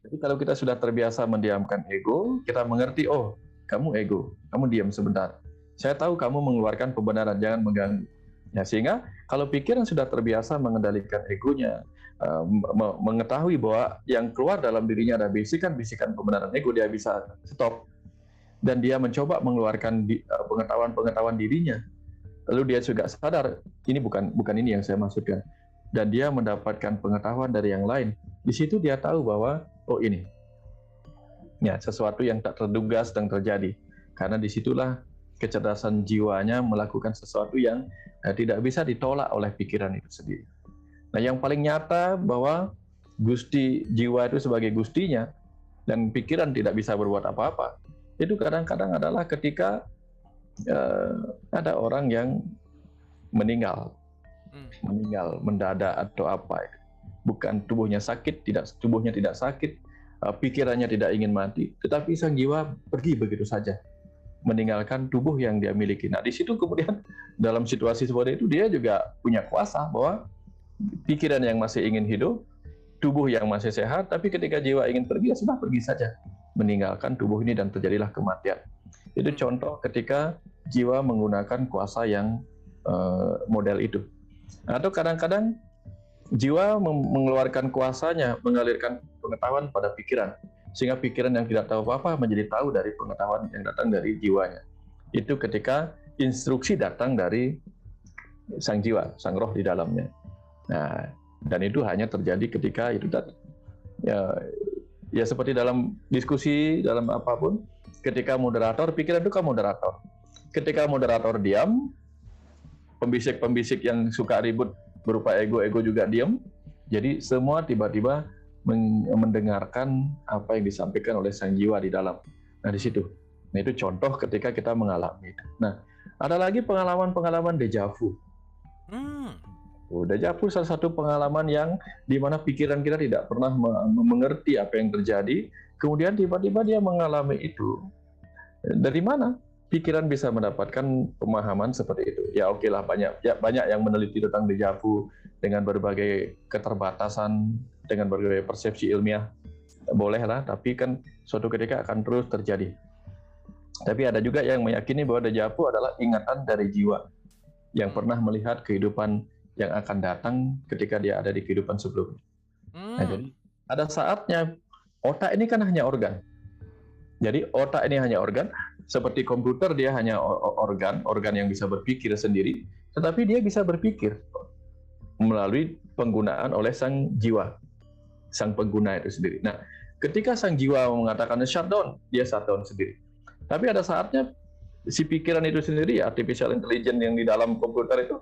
Jadi kalau kita sudah terbiasa mendiamkan ego, kita mengerti, oh kamu ego, kamu diam sebentar. Saya tahu kamu mengeluarkan pembenaran, jangan mengganggu. Ya, sehingga kalau pikiran sudah terbiasa mengendalikan egonya, mengetahui bahwa yang keluar dalam dirinya ada bisikan-bisikan pembenaran ego, dia bisa stop. Dan dia mencoba mengeluarkan pengetahuan dirinya. Lalu dia juga sadar, ini bukan ini yang saya maksudkan. Dan dia mendapatkan pengetahuan dari yang lain. Di situ dia tahu bahwa, oh ini, ya sesuatu yang tak terduga sedang terjadi. Karena disitulah kecerdasan jiwanya melakukan sesuatu yang tidak bisa ditolak oleh pikiran itu sendiri. Nah, yang paling nyata bahwa gusti jiwa itu sebagai gustinya dan pikiran tidak bisa berbuat apa-apa, itu kadang-kadang adalah ketika ada orang yang meninggal mendadak atau apa. Bukan tubuhnya sakit, tubuhnya tidak sakit, pikirannya tidak ingin mati, tetapi sang jiwa pergi begitu saja, meninggalkan tubuh yang dia miliki. Nah, di situ kemudian dalam situasi seperti itu dia juga punya kuasa bahwa pikiran yang masih ingin hidup, tubuh yang masih sehat, tapi ketika jiwa ingin pergi, ya sudah pergi saja, meninggalkan tubuh ini dan terjadilah kematian. Itu contoh ketika jiwa menggunakan kuasa yang model itu. Atau kadang-kadang jiwa mengeluarkan kuasanya, mengalirkan pengetahuan pada pikiran, sehingga pikiran yang tidak tahu apa-apa menjadi tahu dari pengetahuan yang datang dari jiwanya. Itu ketika instruksi datang dari sang jiwa, sang roh di dalamnya. Nah, dan itu hanya terjadi ketika itu tadi. Ya seperti dalam diskusi, dalam apapun, ketika moderator, pikiran itu kan moderator. Ketika moderator diam, pembisik-pembisik yang suka ribut berupa ego juga diam. Jadi semua tiba-tiba mendengarkan apa yang disampaikan oleh sang jiwa di dalam. Nah, di situ. Nah, itu contoh ketika kita mengalami itu. Nah, ada lagi pengalaman-pengalaman deja vu. Deja vu salah satu pengalaman yang di mana pikiran kita tidak pernah mengerti apa yang terjadi, kemudian tiba-tiba dia mengalami itu. Dari mana pikiran bisa mendapatkan pemahaman seperti itu? Ya oke lah, banyak yang meneliti tentang deja vu dengan berbagai keterbatasan, dengan berbagai persepsi ilmiah. Boleh lah, tapi kan suatu ketika akan terus terjadi. Tapi ada juga yang meyakini bahwa deja vu adalah ingatan dari jiwa yang pernah melihat kehidupan yang akan datang ketika dia ada di kehidupan sebelumnya. Nah, jadi ada saatnya otak ini kan hanya organ. Jadi otak ini hanya organ, seperti komputer dia hanya organ yang bisa berpikir sendiri, tetapi dia bisa berpikir melalui penggunaan oleh sang jiwa, sang pengguna itu sendiri. Nah, ketika sang jiwa mengatakan shutdown, dia shutdown sendiri. Tapi ada saatnya si pikiran itu sendiri, artificial intelligence yang di dalam komputer itu,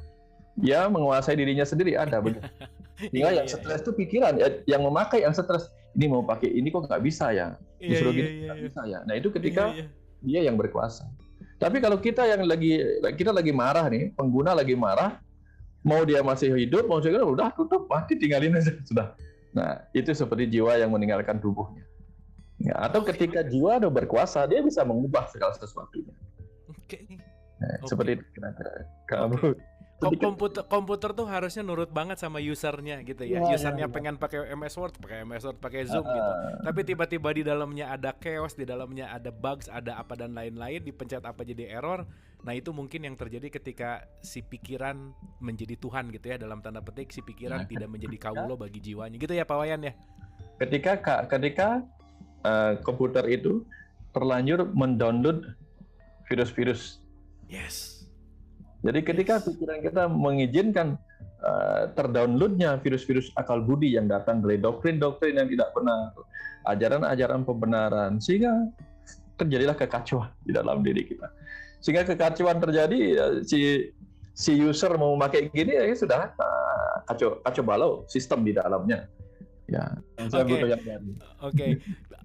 dia menguasai dirinya sendiri, ada begitu. Sehingga yang stres itu pikiran, yang memakai yang stres, ini mau pakai ini kok nggak bisa ya, disuruh gini nggak bisa ya. Nah, itu ketika dia yang berkuasa. Tapi kalau kita lagi marah nih, pengguna lagi marah, mau dia masih hidup, mau juga udah tutup, mati, tinggalin aja sudah. Nah, itu seperti jiwa yang meninggalkan tubuhnya. Ya, atau ketika jiwa udah berkuasa, dia bisa mengubah segala sesuatunya. Nah, seperti itu kira-kira. Kamu komputer tuh harusnya nurut banget sama usernya gitu ya. Usernya pengen pakai MS Word, pakai Zoom gitu. Tapi tiba-tiba di dalamnya ada chaos, di dalamnya ada bugs, ada apa dan lain-lain, dipencet apa jadi error. Nah, itu mungkin yang terjadi ketika si pikiran menjadi Tuhan gitu ya, dalam tanda petik, si pikiran tidak menjadi kaulo bagi jiwanya. Gitu ya Pak Wayan ya. Ketika komputer itu terlanjur mendownload virus-virus. Yes. Jadi ketika pikiran kita mengizinkan terdownloadnya virus-virus akal budi yang datang dari doktrin-doktrin yang tidak benar, ajaran-ajaran pembenaran, sehingga terjadilah kekacauan di dalam diri kita. Sehingga kekacauan terjadi, si user mau memakai gini ya sudah kacau balau sistem di dalamnya. Ya, saya butuh yang baru.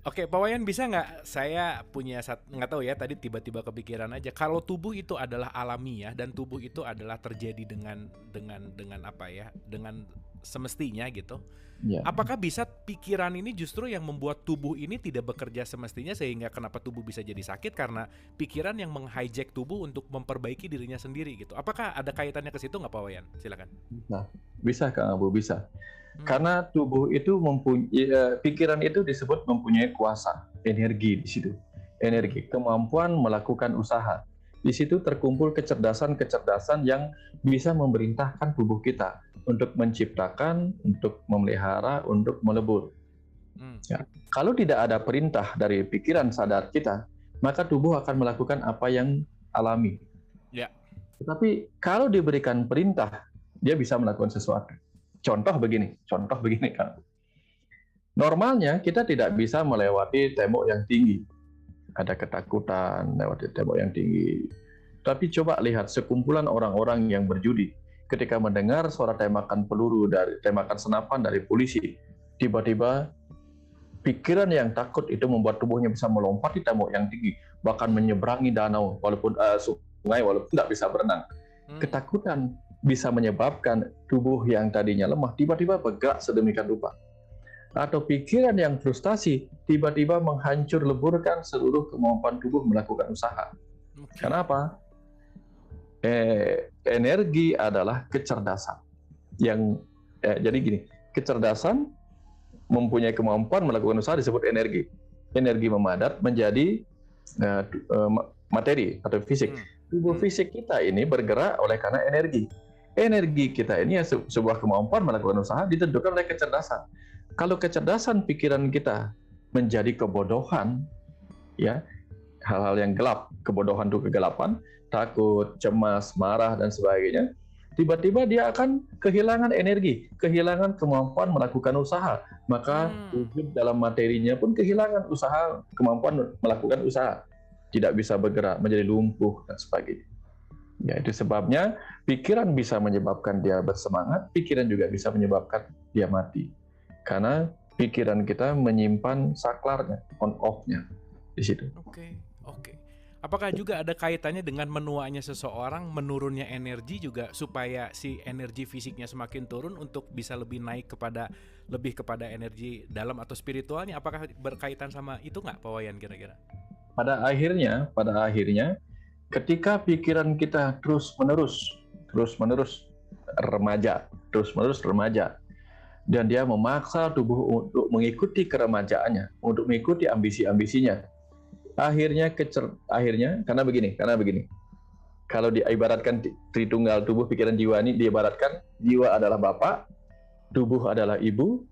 Oke, Pak Wayan, bisa nggak saya punya nggak tahu ya, tadi tiba-tiba kepikiran aja. Kalau tubuh itu adalah alamiah dan tubuh itu adalah terjadi dengan apa ya? Dengan semestinya gitu. Ya. Apakah bisa pikiran ini justru yang membuat tubuh ini tidak bekerja semestinya, sehingga kenapa tubuh bisa jadi sakit karena pikiran yang meng-hijack tubuh untuk memperbaiki dirinya sendiri gitu. Apakah ada kaitannya ke situ nggak, Pak Wayan? Silakan. Nah, bisa Kang Abu, bisa. Karena tubuh itu mempunyai, pikiran itu disebut mempunyai kuasa, energi di situ. Energi, kemampuan melakukan usaha. Di situ terkumpul kecerdasan-kecerdasan yang bisa memerintahkan tubuh kita untuk menciptakan, untuk memelihara, untuk melebur. Ya. Kalau tidak ada perintah dari pikiran sadar kita, maka tubuh akan melakukan apa yang alami. Ya. Tetapi kalau diberikan perintah, dia bisa melakukan sesuatu. Contoh begini kan. Normalnya kita tidak bisa melewati tembok yang tinggi. Ada ketakutan lewati tembok yang tinggi. Tapi coba lihat sekumpulan orang-orang yang berjudi. Ketika mendengar suara tembakan peluru, tembakan senapan dari polisi, tiba-tiba pikiran yang takut itu membuat tubuhnya bisa melompat di tembok yang tinggi, bahkan menyeberangi danau walaupun sungai walaupun tidak bisa berenang. Ketakutan bisa menyebabkan tubuh yang tadinya lemah tiba-tiba bergerak sedemikian rupa. Atau pikiran yang frustasi tiba-tiba menghancur leburkan seluruh kemampuan tubuh melakukan usaha. Kenapa? Energi adalah kecerdasan. Jadi gini, kecerdasan mempunyai kemampuan melakukan usaha disebut energi. Energi memadat menjadi materi atau fisik. Tubuh fisik kita ini bergerak oleh karena energi. Energi kita ini sebuah kemampuan melakukan usaha ditentukan oleh kecerdasan. Kalau kecerdasan pikiran kita menjadi kebodohan, ya, hal-hal yang gelap, kebodohan itu kegelapan, takut, cemas, marah dan sebagainya, tiba-tiba dia akan kehilangan energi, kehilangan kemampuan melakukan usaha. Maka wujud dalam materinya pun kehilangan usaha, kemampuan melakukan usaha. Tidak bisa bergerak, menjadi lumpuh dan sebagainya. Ya, itu sebabnya pikiran bisa menyebabkan dia bersemangat, pikiran juga bisa menyebabkan dia mati. Karena pikiran kita menyimpan saklarnya, on-off-nya di situ. Oke. Apakah juga ada kaitannya dengan menuanya seseorang, menurunnya energi juga, supaya si energi fisiknya semakin turun untuk bisa lebih naik lebih kepada energi dalam atau spiritualnya? Apakah berkaitan sama itu nggak, Pak Wayan, kira-kira? Pada akhirnya, ketika pikiran kita terus-menerus remaja, dan dia memaksa tubuh untuk mengikuti keremajaannya, untuk mengikuti ambisi-ambisinya, akhirnya karena begini, kalau diibaratkan tritunggal tubuh, pikiran, jiwa ini diibaratkan jiwa adalah bapak, tubuh adalah ibu,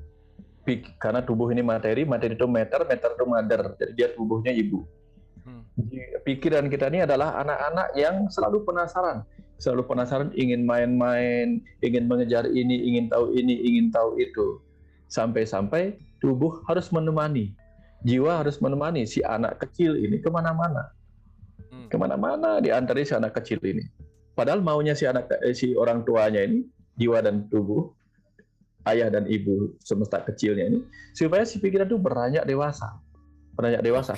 karena tubuh ini materi itu meter itu mother, jadi dia tubuhnya ibu. Pikiran kita ini adalah anak-anak yang selalu penasaran, ingin main-main, ingin mengejar ini, ingin tahu itu. Sampai-sampai tubuh harus menemani, jiwa harus menemani si anak kecil ini kemana-mana. Kemana-mana diantari si anak kecil ini. Padahal maunya si orang tuanya ini, jiwa dan tubuh, ayah dan ibu semesta kecilnya ini, supaya si pikiran itu beranjak dewasa.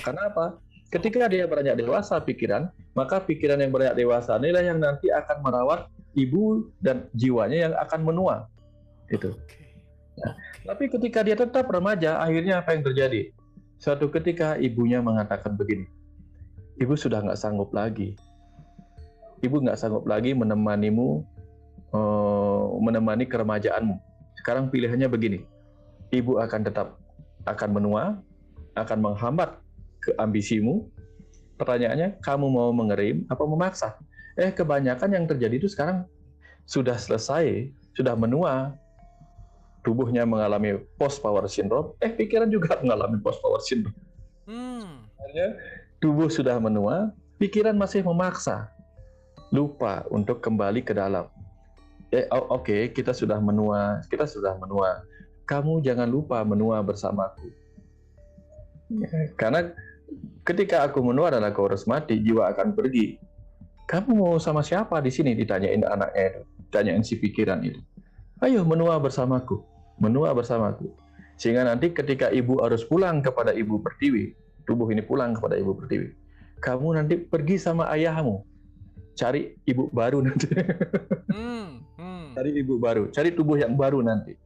Karena apa? Ketika dia beranjak dewasa pikiran, maka pikiran yang beranjak dewasa inilah yang nanti akan merawat ibu dan jiwanya yang akan menua. Itu. Tapi ketika dia tetap remaja, akhirnya apa yang terjadi? Suatu ketika ibunya mengatakan begini, ibu sudah nggak sanggup lagi. Ibu nggak sanggup lagi menemanimu, menemani keremajaanmu. Sekarang pilihannya begini, ibu akan menua, akan menghambat ke ambisimu. Pertanyaannya, kamu mau mengerim apa memaksa? Kebanyakan yang terjadi itu sekarang sudah selesai, sudah menua, tubuhnya mengalami post power syndrome, pikiran juga mengalami post power syndrome. Tubuh sudah menua, pikiran masih memaksa, lupa untuk kembali ke dalam. Oke, kita sudah menua. Kamu jangan lupa menua bersamaku. Karena ketika aku menua dan aku harus mati, jiwa akan pergi. Kamu mau sama siapa di sini? Ditanyain anaknya itu, ditanyain si pikiran itu. Ayo menua bersamaku. Sehingga nanti ketika ibu harus pulang kepada ibu pertiwi, tubuh ini pulang kepada ibu pertiwi, kamu nanti pergi sama ayahmu, cari ibu baru nanti. Cari ibu baru, cari tubuh yang baru nanti.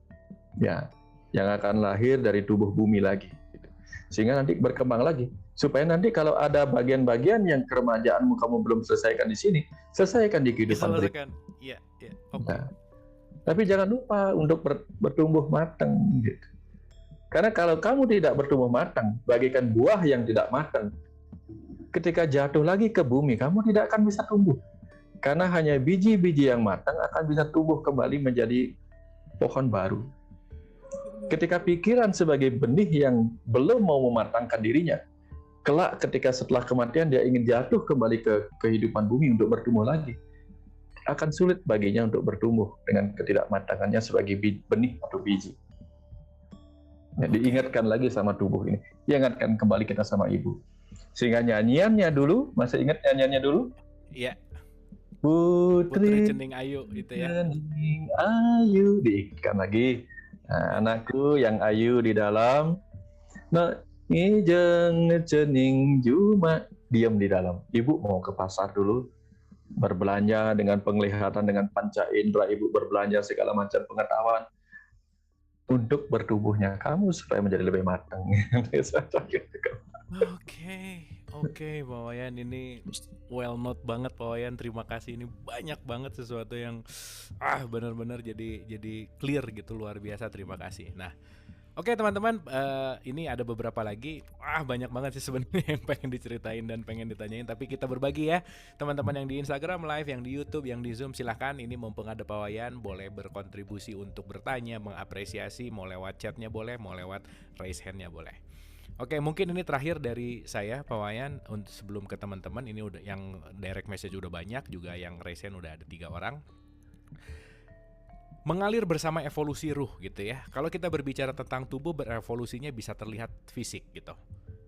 Ya, yang akan lahir dari tubuh bumi lagi. Sehingga nanti berkembang lagi. Supaya nanti kalau ada bagian-bagian yang keremajaanmu kamu belum selesaikan di sini, selesaikan di kehidupan berikutnya. Iya. Okay. Nah, tapi jangan lupa untuk bertumbuh matang. Gitu. Karena kalau kamu tidak bertumbuh matang, bagaikan buah yang tidak matang, ketika jatuh lagi ke bumi, kamu tidak akan bisa tumbuh. Karena hanya biji-biji yang matang akan bisa tumbuh kembali menjadi pohon baru. Ketika pikiran sebagai benih yang belum mau mematangkan dirinya, kelak ketika setelah kematian dia ingin jatuh kembali ke kehidupan bumi untuk bertumbuh lagi, akan sulit baginya untuk bertumbuh dengan ketidakmatangannya sebagai benih atau biji. Ya, diingatkan lagi sama tubuh ini, diingatkan kembali kita sama ibu. Sehingga nyanyiannya dulu, masih ingat nyanyiannya dulu? Iya. Putri Cening Ayu itu ya. Cening Ayu, diikatkan lagi. Nah, anakku yang ayu di dalam, nak ngijeng cening juma, diam di dalam. Ibu mau ke pasar dulu, berbelanja dengan penglihatan, dengan panca indera, ibu berbelanja segala macam pengetahuan untuk bertumbuhnya kamu supaya menjadi lebih matang. Oke, Pak Wayan, ini well note banget Pak Wayan. Terima kasih, ini banyak banget sesuatu yang benar-benar jadi clear gitu, luar biasa. Terima kasih. Nah, oke teman-teman, ini ada beberapa lagi. Banyak banget sih sebenarnya yang pengen diceritain dan pengen ditanyain, tapi kita berbagi ya. Teman-teman yang di Instagram Live, yang di YouTube, yang di Zoom, silahkan. Ini mumpung ada Pak Wayan, boleh berkontribusi untuk bertanya, mengapresiasi, mau lewat chatnya boleh, mau lewat raise hand-nya boleh. Oke, mungkin ini terakhir dari saya Pak Wayan. Untuk sebelum ke teman-teman, ini udah yang direct message udah banyak, juga yang raise hand udah ada 3 orang. Mengalir bersama evolusi ruh gitu ya. Kalau kita berbicara tentang tubuh berevolusinya bisa terlihat fisik gitu.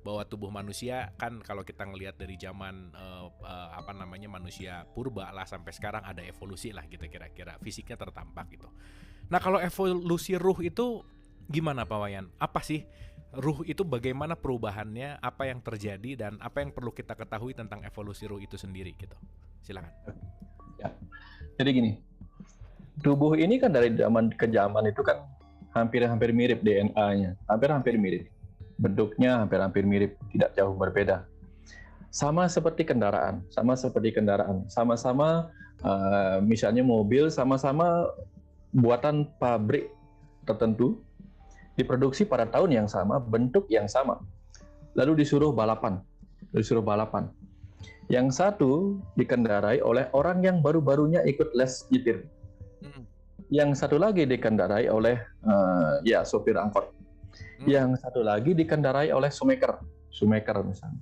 Bahwa tubuh manusia kan kalau kita ngelihat dari zaman manusia purba lah sampai sekarang ada evolusi lah gitu kira-kira. Fisiknya tertampak gitu. Nah, kalau evolusi ruh itu gimana Pak Wayan? Apa sih ruh itu, bagaimana perubahannya, apa yang terjadi dan apa yang perlu kita ketahui tentang evolusi ruh itu sendiri gitu. Silakan. Ya. Jadi gini. Tubuh ini kan dari zaman ke zaman itu kan hampir mirip DNA-nya, hampir mirip. Bentuknya hampir mirip, tidak jauh berbeda. Sama seperti kendaraan, sama-sama misalnya mobil, sama-sama buatan pabrik tertentu, diproduksi pada tahun yang sama, bentuk yang sama. Lalu disuruh balapan. Yang satu dikendarai oleh orang yang baru-barunya ikut les nyetir. Yang satu lagi dikendarai oleh sopir angkot. Yang satu lagi dikendarai oleh shoemaker misalnya.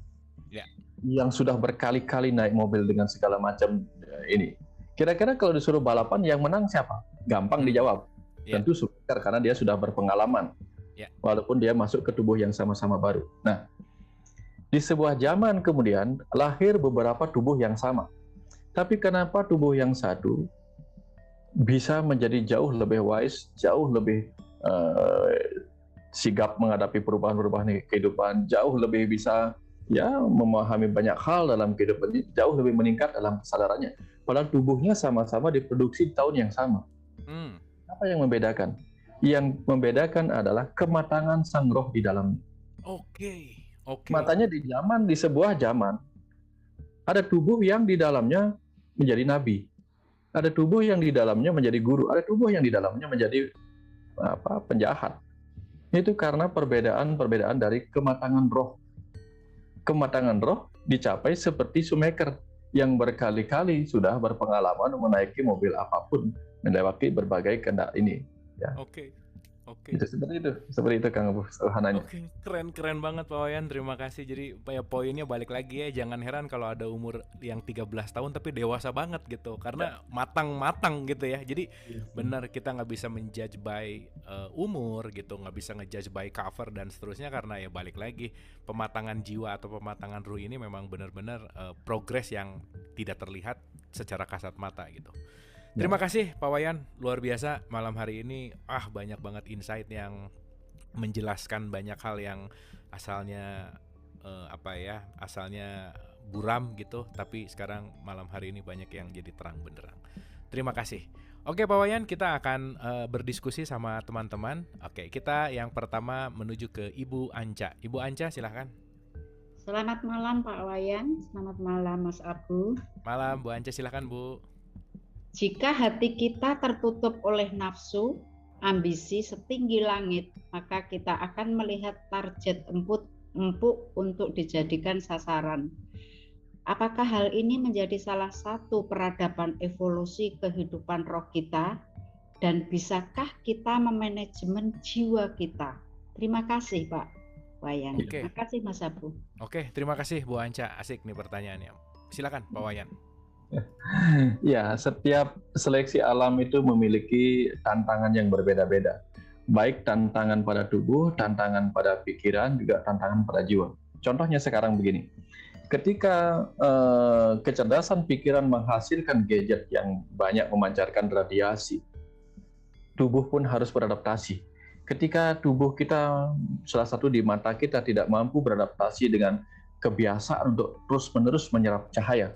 Yeah. Yang sudah berkali-kali naik mobil dengan segala macam ini. Kira-kira kalau disuruh balapan yang menang siapa? Gampang dijawab. Yeah. Tentu shoemaker karena dia sudah berpengalaman. Yeah. Walaupun dia masuk ke tubuh yang sama-sama baru. Nah, di sebuah zaman kemudian lahir beberapa tubuh yang sama. Tapi kenapa tubuh yang satu bisa menjadi jauh lebih wise, jauh lebih sigap menghadapi perubahan-perubahan kehidupan, jauh lebih bisa memahami banyak hal dalam kehidupan ini, jauh lebih meningkat dalam kesadarannya. Padahal tubuhnya sama-sama diproduksi di tahun yang sama. Apa yang membedakan? Yang membedakan adalah kematangan sang roh di dalamnya. Oke. Matanya di sebuah zaman ada tubuh yang di dalamnya menjadi nabi. Ada tubuh yang di dalamnya menjadi guru, ada tubuh yang di dalamnya menjadi penjahat. Itu karena perbedaan dari kematangan roh. Kematangan roh dicapai seperti shoemaker yang berkali-kali sudah berpengalaman menaiki mobil apapun, melewati berbagai kendaraan ini. Ya. Oke. Oke. Itu seperti itu Kang Abu sederhananya. Oke, keren banget Pak Wayan, terima kasih. Jadi ya poinnya balik lagi ya, jangan heran kalau ada umur yang 13 tahun tapi dewasa banget gitu, karena matang-matang gitu ya. Jadi benar kita nggak bisa menjudge by umur gitu, nggak bisa ngejudge by cover dan seterusnya, karena ya balik lagi pematangan jiwa atau pematangan ruh ini memang benar-benar progres yang tidak terlihat secara kasat mata gitu. Terima kasih Pak Wayan, luar biasa malam hari ini. Banyak banget insight yang menjelaskan banyak hal yang asalnya asalnya buram gitu, tapi sekarang malam hari ini banyak yang jadi terang benderang. Terima kasih. Oke Pak Wayan, kita akan berdiskusi sama teman-teman. Oke, kita yang pertama menuju ke Ibu Anca. Ibu Anca silahkan. Selamat malam Pak Wayan, selamat malam Mas Abu. Malam Bu Anca, silahkan Bu. Jika hati kita tertutup oleh nafsu, ambisi setinggi langit, maka kita akan melihat target empuk untuk dijadikan sasaran. Apakah hal ini menjadi salah satu peradaban evolusi kehidupan roh kita? Dan bisakah kita memanajemen jiwa kita? Terima kasih Pak Wayan. Oke. Terima kasih Mas Abu. Oke, terima kasih Bu Anca. Asik nih pertanyaannya. Silakan Pak Wayan. Ya, setiap seleksi alam itu memiliki tantangan yang berbeda-beda. Baik tantangan pada tubuh, tantangan pada pikiran, juga tantangan pada jiwa. Contohnya sekarang begini. Ketika kecerdasan pikiran menghasilkan gadget yang banyak memancarkan radiasi, tubuh pun harus beradaptasi. Ketika tubuh kita, salah satu di mata kita tidak mampu beradaptasi dengan kebiasaan untuk terus-menerus menyerap cahaya.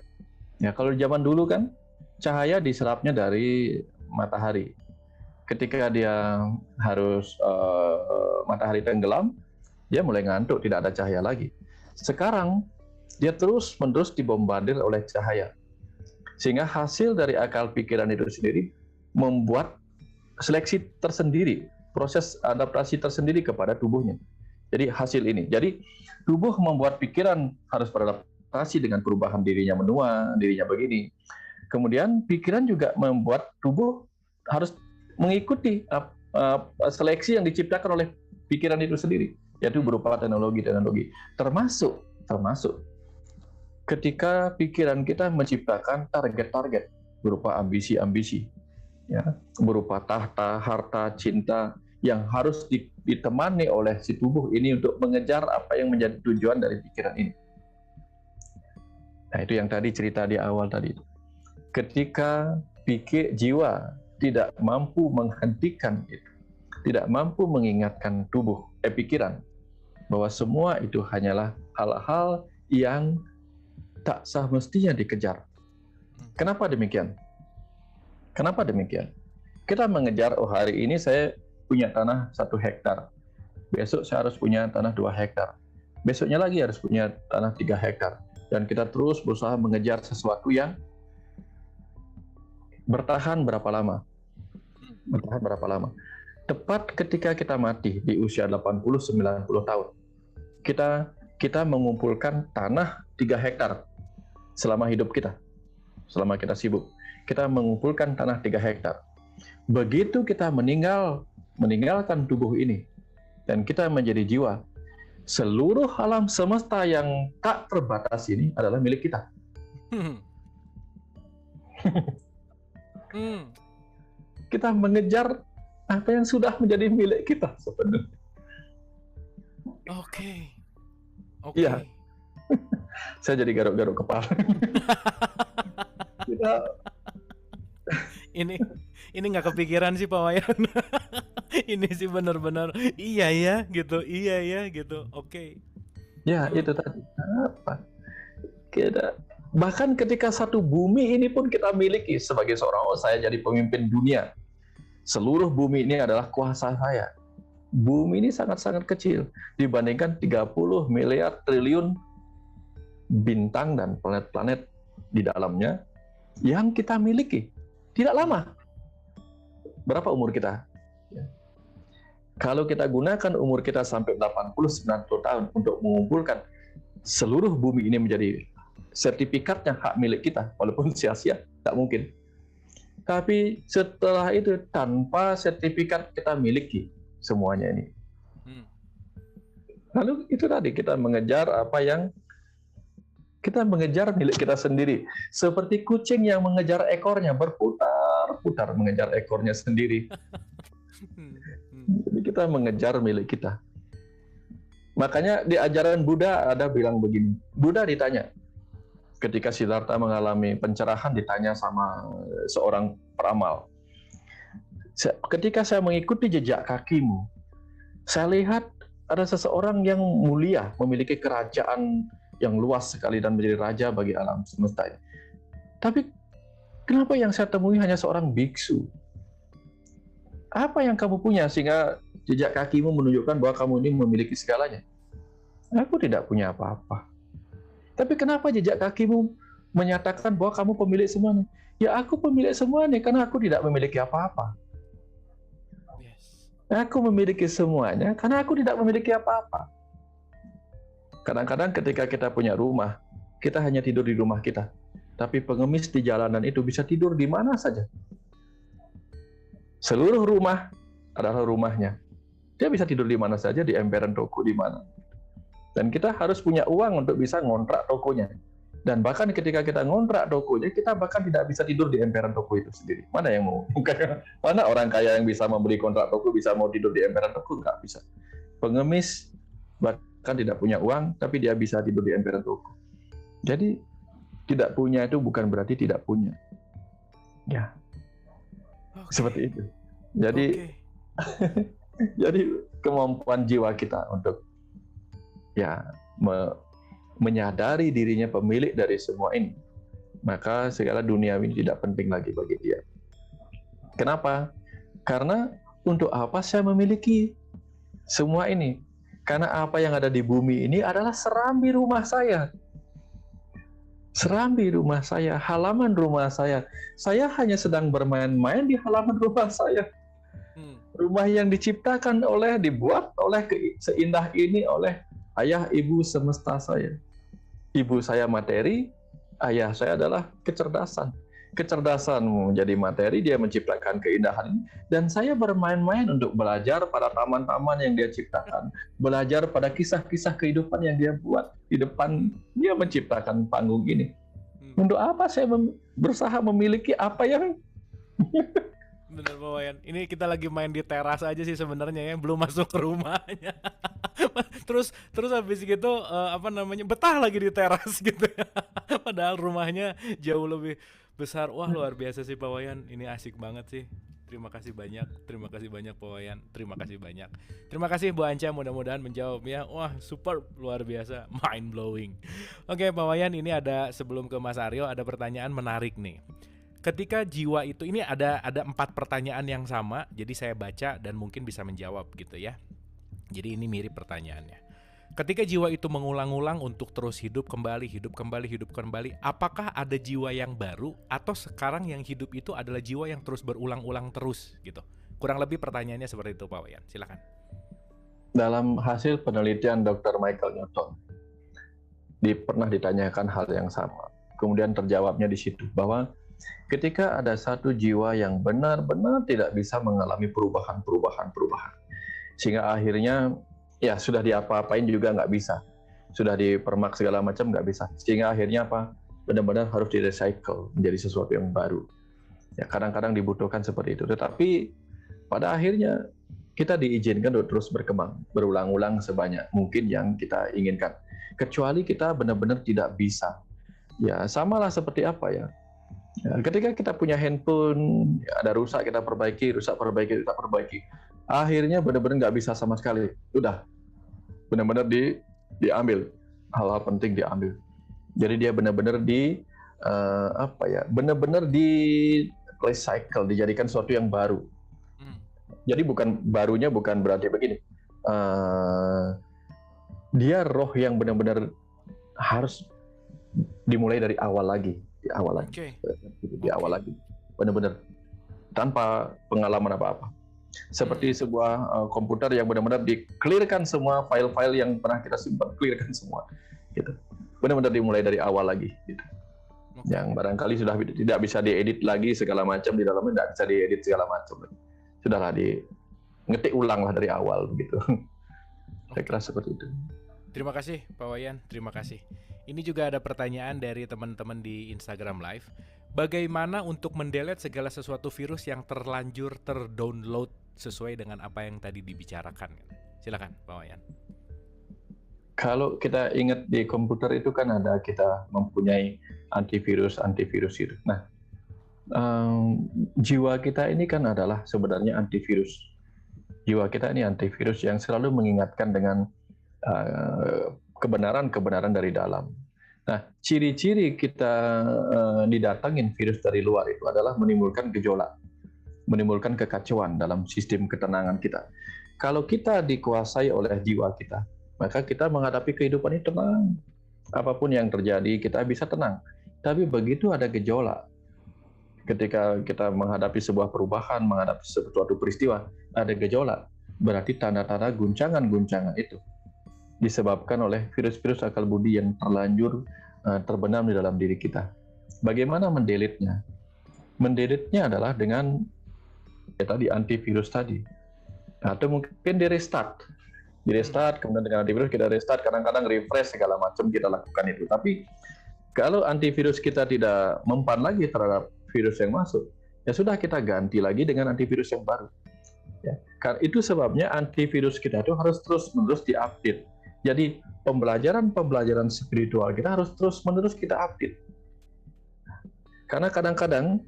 Ya, kalau zaman dulu kan cahaya diserapnya dari matahari. Ketika dia harus matahari tenggelam, dia mulai ngantuk, tidak ada cahaya lagi. Sekarang dia terus-menerus dibombardir oleh cahaya. Sehingga hasil dari akal pikiran itu sendiri membuat seleksi tersendiri, proses adaptasi tersendiri kepada tubuhnya. Jadi hasil ini. Jadi tubuh membuat pikiran harus beradaptasi dengan perubahan dirinya menua, dirinya begini. Kemudian pikiran juga membuat tubuh harus mengikuti seleksi yang diciptakan oleh pikiran itu sendiri, yaitu berupa teknologi-teknologi. Termasuk ketika pikiran kita menciptakan target-target berupa ambisi-ambisi, ya, berupa tahta, harta, cinta yang harus ditemani oleh si tubuh ini untuk mengejar apa yang menjadi tujuan dari pikiran ini. Nah, itu yang tadi cerita di awal tadi. Ketika jiwa tidak mampu menghentikan itu, tidak mampu mengingatkan pikiran bahwa semua itu hanyalah hal-hal yang tak semestinya dikejar. Kenapa demikian? Kenapa demikian? Kita mengejar, hari ini saya punya tanah 1 hektar. Besok saya harus punya tanah 2 hektar. Besoknya lagi harus punya tanah 3 hektar. Dan kita terus berusaha mengejar sesuatu yang bertahan berapa lama. Tepat ketika kita mati di usia 80-90 tahun, kita mengumpulkan tanah 3 hektar selama hidup kita. Selama kita sibuk, kita mengumpulkan tanah 3 hektar. Begitu kita meninggalkan tubuh ini dan kita menjadi jiwa, seluruh alam semesta yang tak terbatas ini adalah milik kita. Kita mengejar apa yang sudah menjadi milik kita sebenarnya. Oke. Iya. Saya jadi garuk-garuk kepala. Ini nggak kepikiran sih Pak Wayan. Ini sih benar-benar iya ya gitu. Oke. Ya, itu tadi. Bahkan ketika satu bumi ini pun kita miliki sebagai seorang, saya jadi pemimpin dunia. Seluruh bumi ini adalah kuasa saya. Bumi ini sangat-sangat kecil dibandingkan 30 miliar triliun bintang dan planet-planet di dalamnya yang kita miliki. Tidak lama. Berapa umur kita? Kalau kita gunakan umur kita sampai 80-90 tahun untuk mengumpulkan seluruh bumi ini menjadi sertifikatnya hak milik kita, walaupun sia-sia, tak mungkin. Tapi setelah itu tanpa sertifikat kita miliki semuanya ini. Hmm. Lalu itu tadi kita mengejar kita mengejar milik kita sendiri. Seperti kucing yang mengejar ekornya, berputar-putar mengejar ekornya sendiri. Jadi kita mengejar milik kita. Makanya di ajaran Buddha ada bilang begini. Buddha ditanya, ketika Siddhartha mengalami pencerahan, ditanya sama seorang peramal. Ketika saya mengikuti jejak kakimu, saya lihat ada seseorang yang mulia, memiliki kerajaan yang luas sekali dan menjadi raja bagi alam semesta ini. Tapi kenapa yang saya temui hanya seorang biksu? Apa yang kamu punya sehingga jejak kakimu menunjukkan bahwa kamu ini memiliki segalanya? Aku tidak punya apa-apa. Tapi kenapa jejak kakimu menyatakan bahwa kamu pemilik semuanya? Ya, aku pemilik semuanya karena aku tidak memiliki apa-apa. Aku memiliki semuanya karena aku tidak memiliki apa-apa. Kadang-kadang ketika kita punya rumah, kita hanya tidur di rumah kita. Tapi pengemis di jalanan itu bisa tidur di mana saja. Seluruh rumah adalah rumahnya. Dia bisa tidur di mana saja, di emperan toko di mana. Dan kita harus punya uang untuk bisa ngontrak tokonya. Dan bahkan ketika kita ngontrak tokonya, kita bahkan tidak bisa tidur di emperan toko itu sendiri. Mana yang mau? Mana orang kaya yang bisa membeli kontrak toko, bisa mau tidur di emperan toko? Nggak bisa. Pengemis bahkan tidak punya uang, tapi dia bisa tidur di emperan toko. Jadi, tidak punya itu bukan berarti tidak punya. Ya, seperti itu. Jadi, jadi kemampuan jiwa kita untuk menyadari dirinya pemilik dari semua ini, maka segala dunia ini tidak penting lagi bagi dia. Kenapa? Karena untuk apa saya memiliki semua ini? Karena apa yang ada di bumi ini adalah serambi rumah saya. Serambi rumah saya, halaman rumah saya. Saya hanya sedang bermain-main di halaman rumah saya. Rumah yang diciptakan dibuat oleh seindah ini oleh ayah ibu semesta saya. Ibu saya materi, ayah saya adalah kecerdasan. Kecerdasan menjadi materi, dia menciptakan keindahan. Dan saya bermain-main untuk belajar pada taman-taman yang dia ciptakan. Belajar pada kisah-kisah kehidupan yang dia buat. Di depan dia menciptakan panggung ini. Untuk apa saya berusaha memiliki apa yang... Bener Pak Wayan, ini kita lagi main di teras aja sih sebenarnya ya, belum masuk ke rumahnya. terus habis gitu betah lagi di teras gitu ya. Padahal rumahnya jauh lebih besar. Wah, luar biasa sih Pak Wayan, ini asik banget sih. Terima kasih banyak Pak Wayan. Terima kasih banyak. Terima kasih Bu Anca, mudah-mudahan menjawabnya. Wah, super, luar biasa, mind blowing. Oke Pak Wayan, ini ada sebelum ke Mas Aryo ada pertanyaan menarik nih. Ketika jiwa itu, ini ada 4 pertanyaan yang sama, jadi saya baca dan mungkin bisa menjawab gitu ya. Jadi ini mirip pertanyaannya. Ketika jiwa itu mengulang-ulang untuk terus hidup kembali, apakah ada jiwa yang baru atau sekarang yang hidup itu adalah jiwa yang terus berulang-ulang terus gitu? Kurang lebih pertanyaannya seperti itu Pak Wayan, silakan. Dalam hasil penelitian Dr. Michael Newton, pernah ditanyakan hal yang sama. Kemudian terjawabnya di situ bahwa ketika ada satu jiwa yang benar-benar tidak bisa mengalami perubahan, sehingga akhirnya ya sudah diapa-apain juga nggak bisa, sudah dipermak segala macam nggak bisa, sehingga akhirnya benar-benar harus di-recycle menjadi sesuatu yang baru. Ya, kadang-kadang dibutuhkan seperti itu, tetapi pada akhirnya kita diizinkan untuk terus berkembang, berulang-ulang sebanyak mungkin yang kita inginkan, kecuali kita benar-benar tidak bisa. Ya, samalah seperti apa ya? Ya, ketika kita punya handphone, ada rusak kita perbaiki. Akhirnya benar-benar nggak bisa sama sekali. Udah, benar-benar diambil. Hal-hal penting diambil. Jadi dia benar-benar benar-benar di recycle, dijadikan sesuatu yang baru. Jadi barunya bukan berarti begini. Dia roh yang benar-benar harus dimulai dari awal lagi. Di awal lagi, benar-benar tanpa pengalaman apa-apa. Seperti sebuah komputer yang benar-benar di-clearkan semua file-file yang pernah kita simpan, clearkan semua, gitu. Benar-benar dimulai dari awal lagi, gitu. Yang barangkali sudah tidak bisa diedit lagi segala macam di dalamnya, tidak bisa diedit segala macam. Sudahlah ngetik ulang lah dari awal begitu. Saya kira seperti itu. Terima kasih Pak Wayan, terima kasih. Ini juga ada pertanyaan dari teman-teman di Instagram Live. Bagaimana untuk mendelete segala sesuatu virus yang terlanjur terdownload sesuai dengan apa yang tadi dibicarakan? Silakan Pak Wayan. Kalau kita ingat di komputer itu kan ada kita mempunyai antivirus itu. Nah, jiwa kita ini kan adalah sebenarnya antivirus. Jiwa kita ini antivirus yang selalu mengingatkan dengan kebenaran-kebenaran dari dalam. Nah, ciri-ciri kita didatangin virus dari luar itu adalah menimbulkan gejolak, menimbulkan kekacauan dalam sistem ketenangan kita. Kalau kita dikuasai oleh jiwa kita, maka kita menghadapi kehidupan ini tenang. Apapun yang terjadi, kita bisa tenang. Tapi begitu ada gejolak, ketika kita menghadapi sebuah perubahan, menghadapi suatu peristiwa, ada gejolak, berarti tanda-tanda guncangan-guncangan itu disebabkan oleh virus-virus akal budi yang terlanjur terbenam di dalam diri kita. Bagaimana mendelete-nya? Mendelete-nya adalah dengan tadi antivirus tadi. Atau mungkin di restart, kemudian dengan antivirus kita restart, kadang-kadang refresh segala macam kita lakukan itu. Tapi kalau antivirus kita tidak mempan lagi terhadap virus yang masuk, ya sudah kita ganti lagi dengan antivirus yang baru. Ya, karena itu sebabnya antivirus kita itu harus terus-menerus diupdate. Jadi pembelajaran spiritual kita harus terus-menerus kita update. Karena kadang-kadang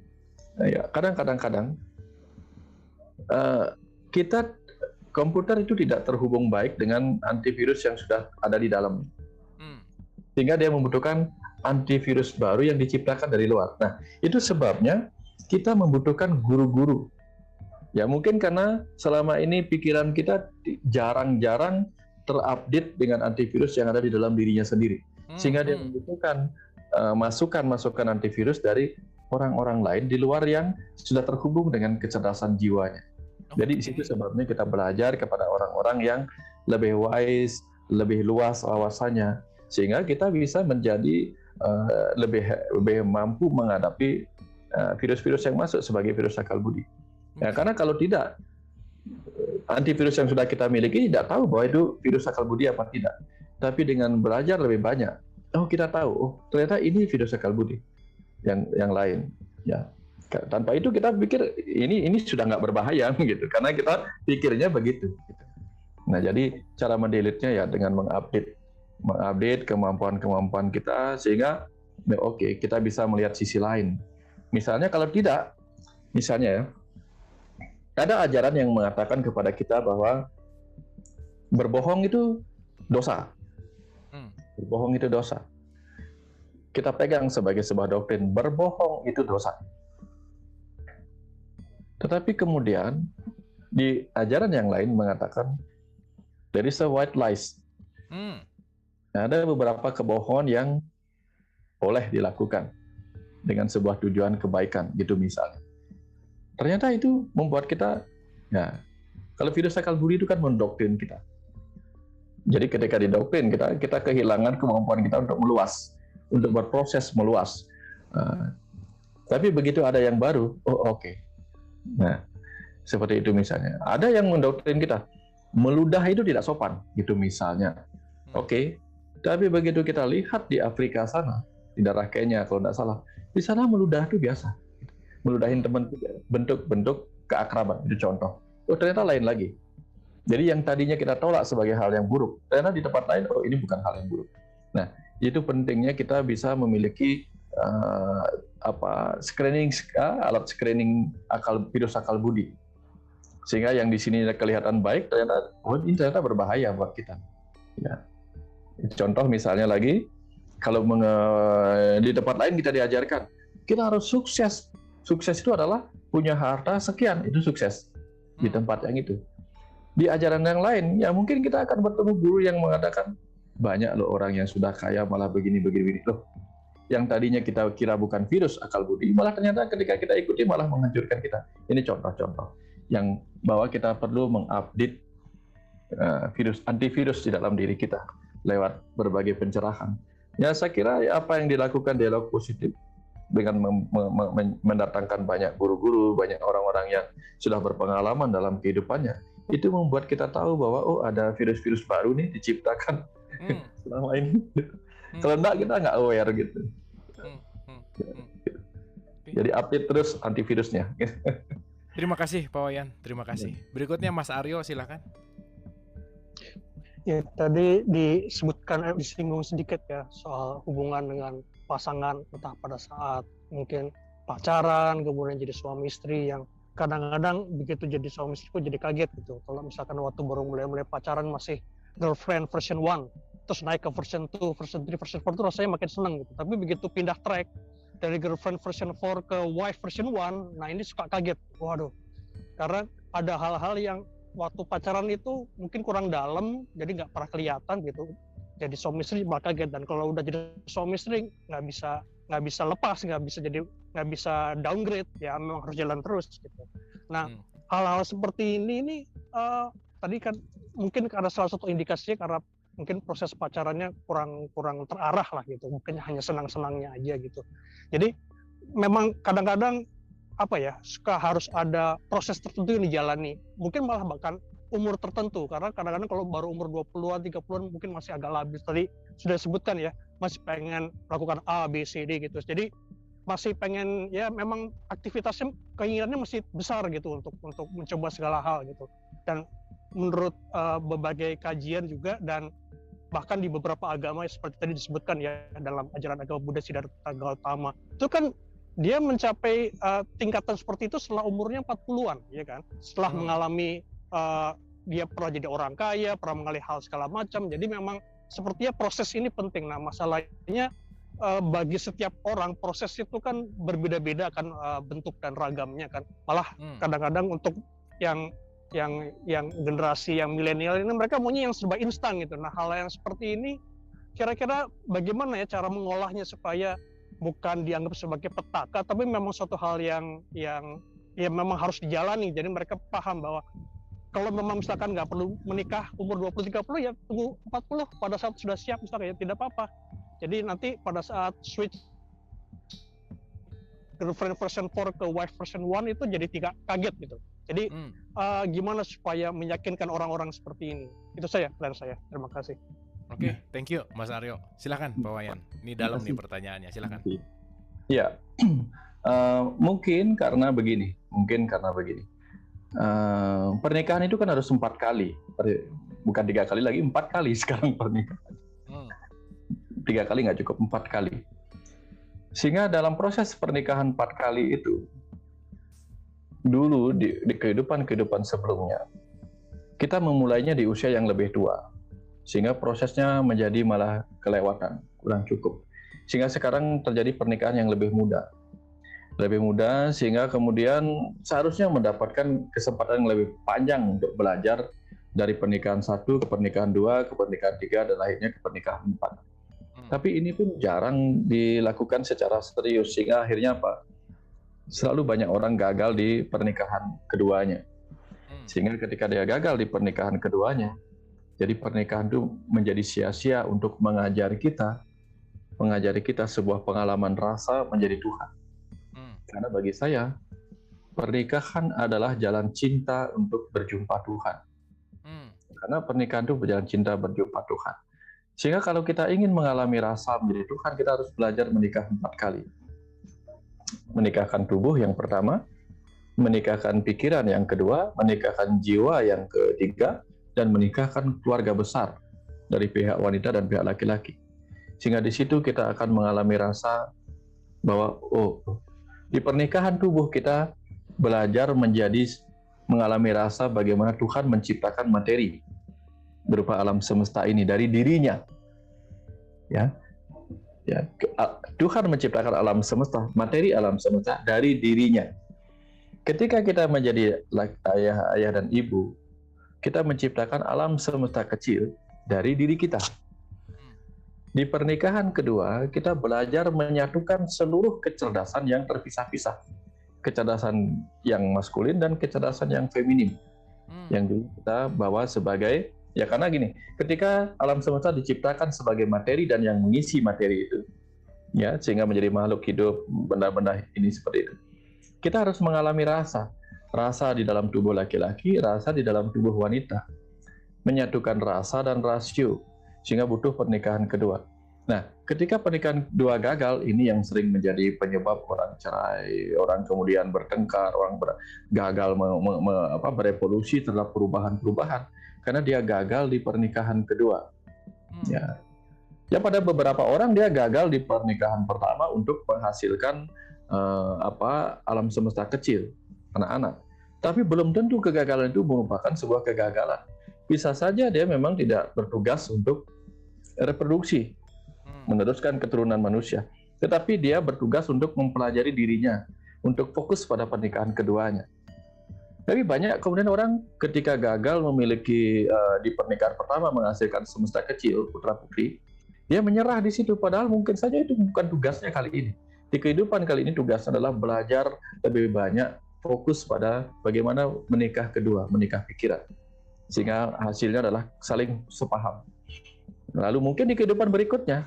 kita komputer itu tidak terhubung baik dengan antivirus yang sudah ada di dalam. Sehingga dia membutuhkan antivirus baru yang diciptakan dari luar. Nah, itu sebabnya kita membutuhkan guru-guru. Ya mungkin karena selama ini pikiran kita jarang-jarang terupdate dengan antivirus yang ada di dalam dirinya sendiri. Sehingga dia membutuhkan masukan-masukan antivirus dari orang-orang lain di luar yang sudah terhubung dengan kecerdasan jiwanya. Jadi di situ sebabnya kita belajar kepada orang-orang yang lebih wise, lebih luas wawasannya, sehingga kita bisa menjadi lebih mampu menghadapi virus-virus yang masuk sebagai virus akal budi. Ya, karena kalau tidak, antivirus yang sudah kita miliki tidak tahu bahwa itu virus akal budi apa tidak. Tapi dengan belajar lebih banyak, kita tahu, ternyata ini virus akal budi yang lain. Ya, tanpa itu kita pikir ini sudah nggak berbahaya gitu, karena kita pikirnya begitu. Nah, jadi cara mendelete-nya ya dengan mengupdate kemampuan-kemampuan kita sehingga kita bisa melihat sisi lain. Misalnya kalau tidak, ya, ada ajaran yang mengatakan kepada kita bahwa berbohong itu dosa. Berbohong itu dosa. Kita pegang sebagai sebuah doktrin, berbohong itu dosa. Tetapi kemudian di ajaran yang lain mengatakan there is a white lies. Ada beberapa kebohongan yang boleh dilakukan dengan sebuah tujuan kebaikan, gitu misalnya. Ternyata itu membuat kita, ya, kalau virus akal budi itu kan mendoktrin kita. Jadi ketika didoktrin kita kehilangan kemampuan kita untuk meluas, untuk berproses meluas. Tapi begitu ada yang baru, Nah, seperti itu misalnya. Ada yang mendoktrin kita, meludah itu tidak sopan, gitu misalnya. Tapi begitu kita lihat di Afrika sana, di daerah Kenya kalau tidak salah, di sana meludah itu biasa. Meludahin teman, bentuk keakraban, itu contoh. Ternyata lain lagi. Jadi yang tadinya kita tolak sebagai hal yang buruk, ternyata di tempat lain, ini bukan hal yang buruk. Nah, itu pentingnya kita bisa memiliki alat screening virus akal budi. Sehingga yang di sini kelihatan baik, ini ternyata berbahaya buat kita. Ya. Contoh misalnya lagi, kalau di tempat lain kita diajarkan, kita harus sukses. Sukses itu adalah punya harta sekian, itu sukses di tempat yang itu. Di ajaran yang lain, ya mungkin kita akan bertemu guru yang mengatakan, banyak loh orang yang sudah kaya malah begini loh. Yang tadinya kita kira bukan virus akal budi, malah ternyata ketika kita ikuti malah menghancurkan kita. Ini contoh-contoh yang bahwa kita perlu mengupdate antivirus di dalam diri kita lewat berbagai pencerahan. Ya saya kira apa yang dilakukan dialog positif dengan mendatangkan banyak guru-guru, banyak orang-orang yang sudah berpengalaman dalam kehidupannya, itu membuat kita tahu bahwa oh ada virus-virus baru nih diciptakan selama ini. Kalau enggak kita nggak aware gitu. Jadi update terus antivirusnya. Terima kasih Pak Wayan, terima kasih. Berikutnya Mas Aryo, silakan. Ya, tadi disinggung sedikit ya soal hubungan dengan pasangan, entah pada saat mungkin pacaran, kemudian jadi suami istri, yang kadang-kadang begitu jadi suami istri kok jadi kaget gitu. Kalau misalkan waktu baru mulai pacaran masih girlfriend version 1, terus naik ke version 2, version 3, version 4 itu rasanya makin seneng gitu. Tapi begitu pindah track dari girlfriend version 4 ke wife version 1, nah ini suka kaget. Waduh, karena ada hal-hal yang waktu pacaran itu mungkin kurang dalam, jadi nggak pernah kelihatan gitu. Jadi suami istri malah kaget, dan kalau udah jadi suami istri nggak bisa lepas, nggak bisa downgrade, ya memang harus jalan terus gitu. Nah, hal-hal seperti ini tadi kan mungkin ada salah satu indikasinya karena mungkin proses pacarannya kurang terarah lah gitu, mungkin hanya senang-senangnya aja gitu. Jadi memang kadang-kadang suka harus ada proses tertentu yang dijalani, mungkin malah bahkan umur tertentu, karena kadang-kadang kalau baru umur 20-an, 30-an mungkin masih agak labil, tadi sudah disebutkan ya, masih pengen melakukan A, B, C, D gitu, jadi masih pengen, ya memang aktivitasnya, keinginannya masih besar gitu untuk mencoba segala hal gitu. Dan menurut berbagai kajian juga, dan bahkan di beberapa agama seperti tadi disebutkan ya, dalam ajaran agama Buddha Siddhartha Gautama, itu kan dia mencapai tingkatan seperti itu setelah umurnya 40-an, ya kan? Setelah mengalami, dia pernah jadi orang kaya, pernah mengalami hal segala macam. Jadi memang sepertinya proses ini penting. Nah, masalahnya bagi setiap orang proses itu kan berbeda-beda kan, bentuk dan ragamnya kan. Malah kadang-kadang untuk yang generasi yang milenial ini, mereka maunya yang serba instan gitu. Nah, hal yang seperti ini kira-kira bagaimana ya cara mengolahnya supaya bukan dianggap sebagai petaka, tapi memang suatu hal yang ya memang harus dijalani. Jadi mereka paham bahwa kalau memang misalkan nggak perlu menikah umur 20-30, ya tunggu 40 pada saat sudah siap misalkan, ya tidak apa-apa. Jadi nanti pada saat switch girlfriend version 4 ke wife version 1 itu jadi tidak kaget gitu. Jadi gimana supaya meyakinkan orang-orang seperti ini? Itu plan saya. Terima kasih. Oke, thank you Mas Aryo. Silakan Pak Wayan. Ini dalam nih pertanyaannya, silakan. Ya, mungkin karena begini. Pernikahan itu kan harus 4 kali, bukan 3 kali lagi, 4 kali sekarang pernikahan. 3 kali nggak cukup, 4 kali. Sehingga dalam proses pernikahan 4 kali itu, dulu di kehidupan sebelumnya, kita memulainya di usia yang lebih tua. Sehingga prosesnya menjadi malah kelewatan, kurang cukup. Sehingga sekarang terjadi pernikahan yang lebih muda, sehingga kemudian seharusnya mendapatkan kesempatan yang lebih panjang untuk belajar dari pernikahan 1 ke pernikahan 2, ke pernikahan 3, dan akhirnya ke pernikahan 4. Tapi ini pun jarang dilakukan secara serius, sehingga akhirnya selalu banyak orang gagal di pernikahan keduanya. Sehingga ketika dia gagal di pernikahan keduanya, jadi pernikahan itu menjadi sia-sia untuk mengajari kita sebuah pengalaman rasa menjadi Tuhan. Karena bagi saya, pernikahan adalah jalan cinta untuk berjumpa Tuhan. Karena pernikahan itu berjalan cinta berjumpa Tuhan. Sehingga kalau kita ingin mengalami rasa menjadi Tuhan, kita harus belajar menikah 4 kali. Menikahkan tubuh yang pertama, menikahkan pikiran yang kedua, menikahkan jiwa yang ketiga, dan menikahkan keluarga besar dari pihak wanita dan pihak laki-laki. Sehingga di situ kita akan mengalami rasa bahwa di pernikahan tubuh kita belajar mengalami rasa bagaimana Tuhan menciptakan materi berupa alam semesta ini dari dirinya. Ya. Tuhan menciptakan alam semesta, materi alam semesta dari dirinya. Ketika kita menjadi ayah dan ibu, kita menciptakan alam semesta kecil dari diri kita. Di pernikahan kedua, kita belajar menyatukan seluruh kecerdasan yang terpisah-pisah. Kecerdasan yang maskulin dan kecerdasan yang feminim. Yang dulu kita bawa sebagai, ya karena gini, ketika alam semesta diciptakan sebagai materi dan yang mengisi materi itu, ya sehingga menjadi makhluk hidup, benda-benda ini seperti itu. Kita harus mengalami rasa rasa di dalam tubuh laki-laki, rasa di dalam tubuh wanita. Menyatukan rasa dan rasio, sehingga butuh pernikahan kedua. Nah, ketika pernikahan kedua gagal, ini yang sering menjadi penyebab orang cerai, orang kemudian bertengkar, orang gagal berevolusi terhadap perubahan-perubahan, karena dia gagal di pernikahan kedua. Ya, pada beberapa orang dia gagal di pernikahan pertama untuk menghasilkan alam semesta kecil, anak-anak. Tapi belum tentu kegagalan itu merupakan sebuah kegagalan. Bisa saja dia memang tidak bertugas untuk reproduksi, meneruskan keturunan manusia. Tetapi dia bertugas untuk mempelajari dirinya, untuk fokus pada pernikahan keduanya. Tapi banyak kemudian orang ketika gagal memiliki di pernikahan pertama menghasilkan semesta kecil, putra-putri, dia menyerah di situ. Padahal mungkin saja itu bukan tugasnya kali ini. Di kehidupan kali ini tugasnya adalah belajar lebih banyak, fokus pada bagaimana menikah kedua, menikah pikiran. Sehingga hasilnya adalah saling sepaham. Lalu mungkin di kehidupan berikutnya,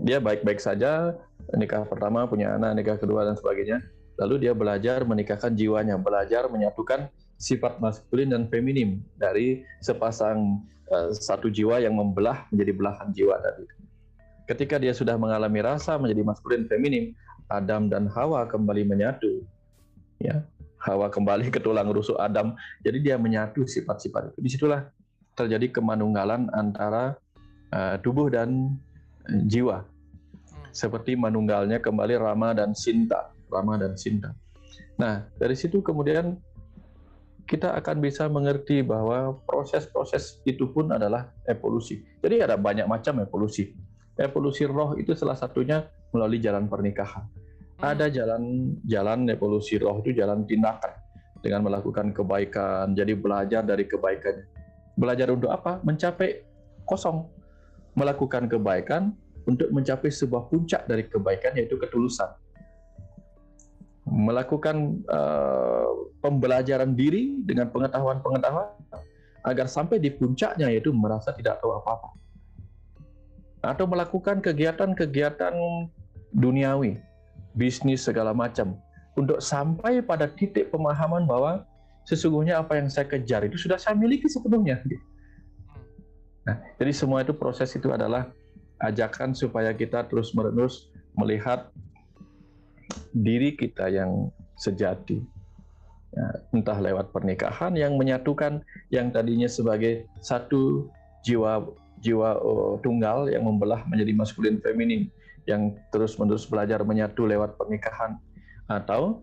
dia baik-baik saja, nikah pertama, punya anak, nikah kedua, dan sebagainya. Lalu dia belajar menikahkan jiwanya, belajar menyatukan sifat maskulin dan feminim dari sepasang satu jiwa yang membelah menjadi belahan jiwa tadi. Ketika dia sudah mengalami rasa menjadi maskulin feminim, Adam dan Hawa kembali menyatu. Ya, Hawa kembali ke tulang rusuk Adam, jadi dia menyatu sifat-sifat itu. Disitulah terjadi kemanunggalan antara tubuh dan jiwa, seperti manunggalnya kembali Rama dan Sinta. Nah, dari situ kemudian kita akan bisa mengerti bahwa proses-proses itu pun adalah evolusi. Jadi ada banyak macam evolusi. Evolusi roh itu salah satunya melalui jalan pernikahan. Ada jalan evolusi roh itu jalan tindakan, dengan melakukan kebaikan, jadi belajar dari kebaikan. Belajar untuk apa? Mencapai kosong. Melakukan kebaikan untuk mencapai sebuah puncak dari kebaikan, yaitu ketulusan. Melakukan pembelajaran diri dengan pengetahuan-pengetahuan agar sampai di puncaknya, yaitu merasa tidak tahu apa-apa. Atau melakukan kegiatan-kegiatan duniawi, bisnis segala macam, untuk sampai pada titik pemahaman bahwa sesungguhnya apa yang saya kejar itu sudah saya miliki sepenuhnya. Nah, jadi semua itu proses itu adalah ajakan supaya kita terus-menerus melihat diri kita yang sejati. Ya, entah lewat pernikahan yang menyatukan yang tadinya sebagai satu jiwa tunggal yang membelah menjadi maskulin feminin, yang terus-menerus belajar menyatu lewat pernikahan, atau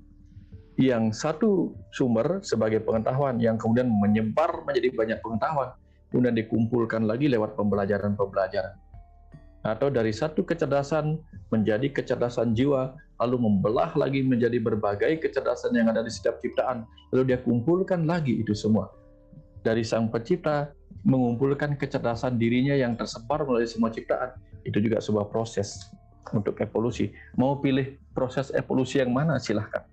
yang satu sumber sebagai pengetahuan yang kemudian menyebar menjadi banyak pengetahuan, kemudian dikumpulkan lagi lewat pembelajaran. Atau dari satu kecerdasan menjadi kecerdasan jiwa, lalu membelah lagi menjadi berbagai kecerdasan yang ada di setiap ciptaan, lalu dia kumpulkan lagi itu semua. Dari Sang Pencipta mengumpulkan kecerdasan dirinya yang tersebar melalui semua ciptaan. Itu juga sebuah proses untuk evolusi. Mau pilih proses evolusi yang mana, silahkan.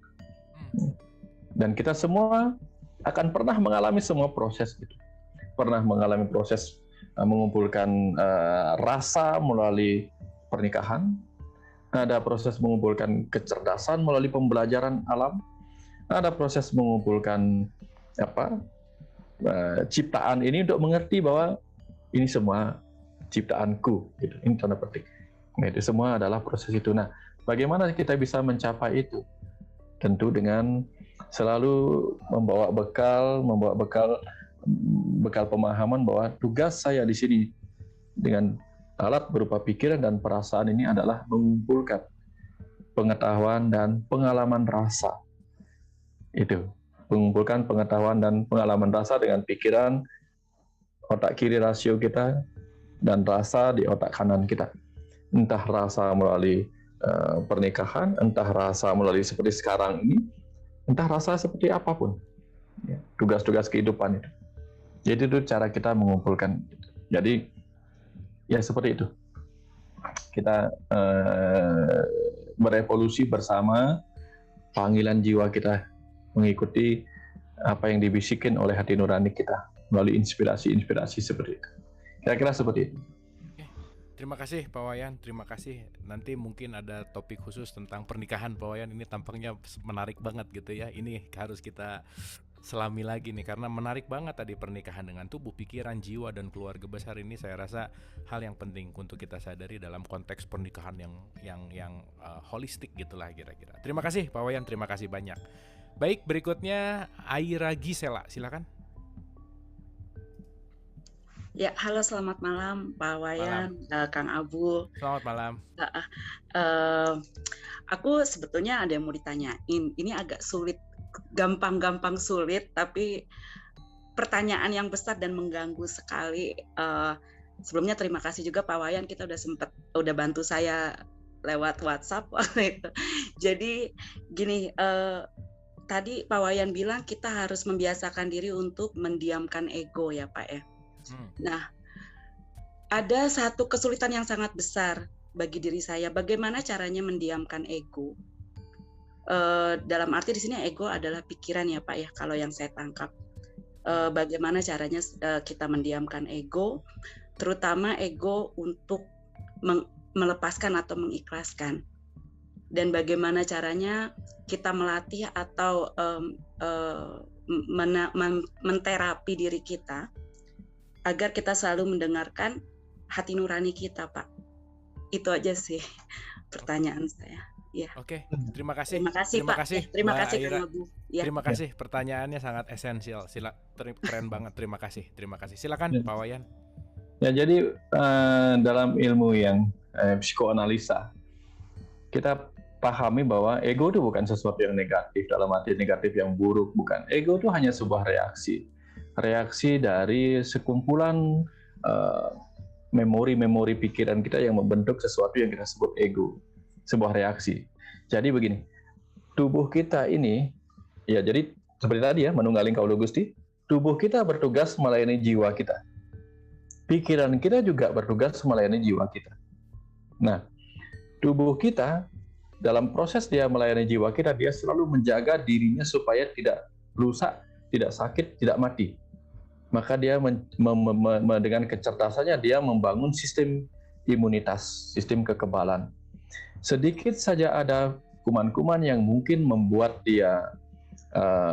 Dan kita semua akan pernah mengalami semua proses itu. Pernah mengalami proses mengumpulkan rasa melalui pernikahan, ada proses mengumpulkan kecerdasan melalui pembelajaran alam, ada proses mengumpulkan ciptaan ini untuk mengerti bahwa ini semua ciptaanku, gitu. Ini tanda petik. Nah, itu semua adalah proses itu. Nah, bagaimana kita bisa mencapai itu? Tentu dengan selalu membawa bekal pemahaman bahwa tugas saya di sini dengan alat berupa pikiran dan perasaan ini adalah mengumpulkan pengetahuan dan pengalaman rasa. Itu, mengumpulkan pengetahuan dan pengalaman rasa dengan pikiran, otak kiri rasio kita, dan rasa di otak kanan kita. Entah rasa melalui pernikahan, entah rasa melalui seperti sekarang ini, entah rasa seperti apapun. Ya, tugas-tugas kehidupan itu. Jadi itu cara kita mengumpulkan. Jadi ya seperti itu. Kita berevolusi bersama, panggilan jiwa kita mengikuti apa yang dibisikin oleh hati nurani kita melalui inspirasi-inspirasi seperti itu. Kira-kira seperti itu. Terima kasih Pak Wayan, terima kasih. Nanti mungkin ada topik khusus tentang pernikahan Pak Wayan. Ini tampaknya menarik banget gitu ya. Ini harus kita selami lagi nih, karena menarik banget tadi pernikahan dengan tubuh, pikiran, jiwa, dan keluarga besar. Ini saya rasa hal yang penting untuk kita sadari dalam konteks pernikahan yang holistik gitulah kira-kira. Terima kasih Pak Wayan, terima kasih banyak. Baik, berikutnya Aira Gisela, silakan. Ya, halo, selamat malam Pak Wayan, Kang Abu. Selamat malam. Aku sebetulnya ada yang mau ditanyain. Ini agak sulit, gampang-gampang sulit, tapi pertanyaan yang besar dan mengganggu sekali. Sebelumnya terima kasih juga Pak Wayan, kita udah bantu saya lewat WhatsApp waktu itu. Jadi gini, tadi Pak Wayan bilang kita harus membiasakan diri untuk mendiamkan ego ya Pak ya. Nah, ada satu kesulitan yang sangat besar bagi diri saya. Bagaimana caranya mendiamkan ego? Dalam arti di sini ego adalah pikiran ya Pak ya, kalau yang saya tangkap. Bagaimana caranya kita mendiamkan ego, terutama ego untuk melepaskan atau mengikhlaskan. Dan bagaimana caranya kita melatih atau menterapi diri kita agar kita selalu mendengarkan hati nurani kita, Pak. Itu aja sih pertanyaan saya. Ya. Oke, terima kasih. Terima kasih, terima Pak. kasih, Terima Mbak kasih, Aira. Kang Abu. Ya. Terima kasih, pertanyaannya sangat esensial. Keren banget. Terima kasih. Silakan, Pak Wayan. Ya, jadi dalam ilmu yang psikoanalisa, kita pahami bahwa ego itu bukan sesuatu yang negatif, dalam arti negatif yang buruk, bukan. Ego itu hanya sebuah reaksi dari sekumpulan memori-memori pikiran kita yang membentuk sesuatu yang kita sebut ego, sebuah reaksi. Jadi begini, tubuh kita ini, ya jadi seperti tadi ya, manunggaling kaulo Gusti, tubuh kita bertugas melayani jiwa kita. Pikiran kita juga bertugas melayani jiwa kita. Nah, tubuh kita dalam proses dia melayani jiwa kita, dia selalu menjaga dirinya supaya tidak rusak, tidak sakit, tidak mati. Maka dia dengan kecerdasannya dia membangun sistem imunitas, sistem kekebalan. Sedikit saja ada kuman-kuman yang mungkin membuat dia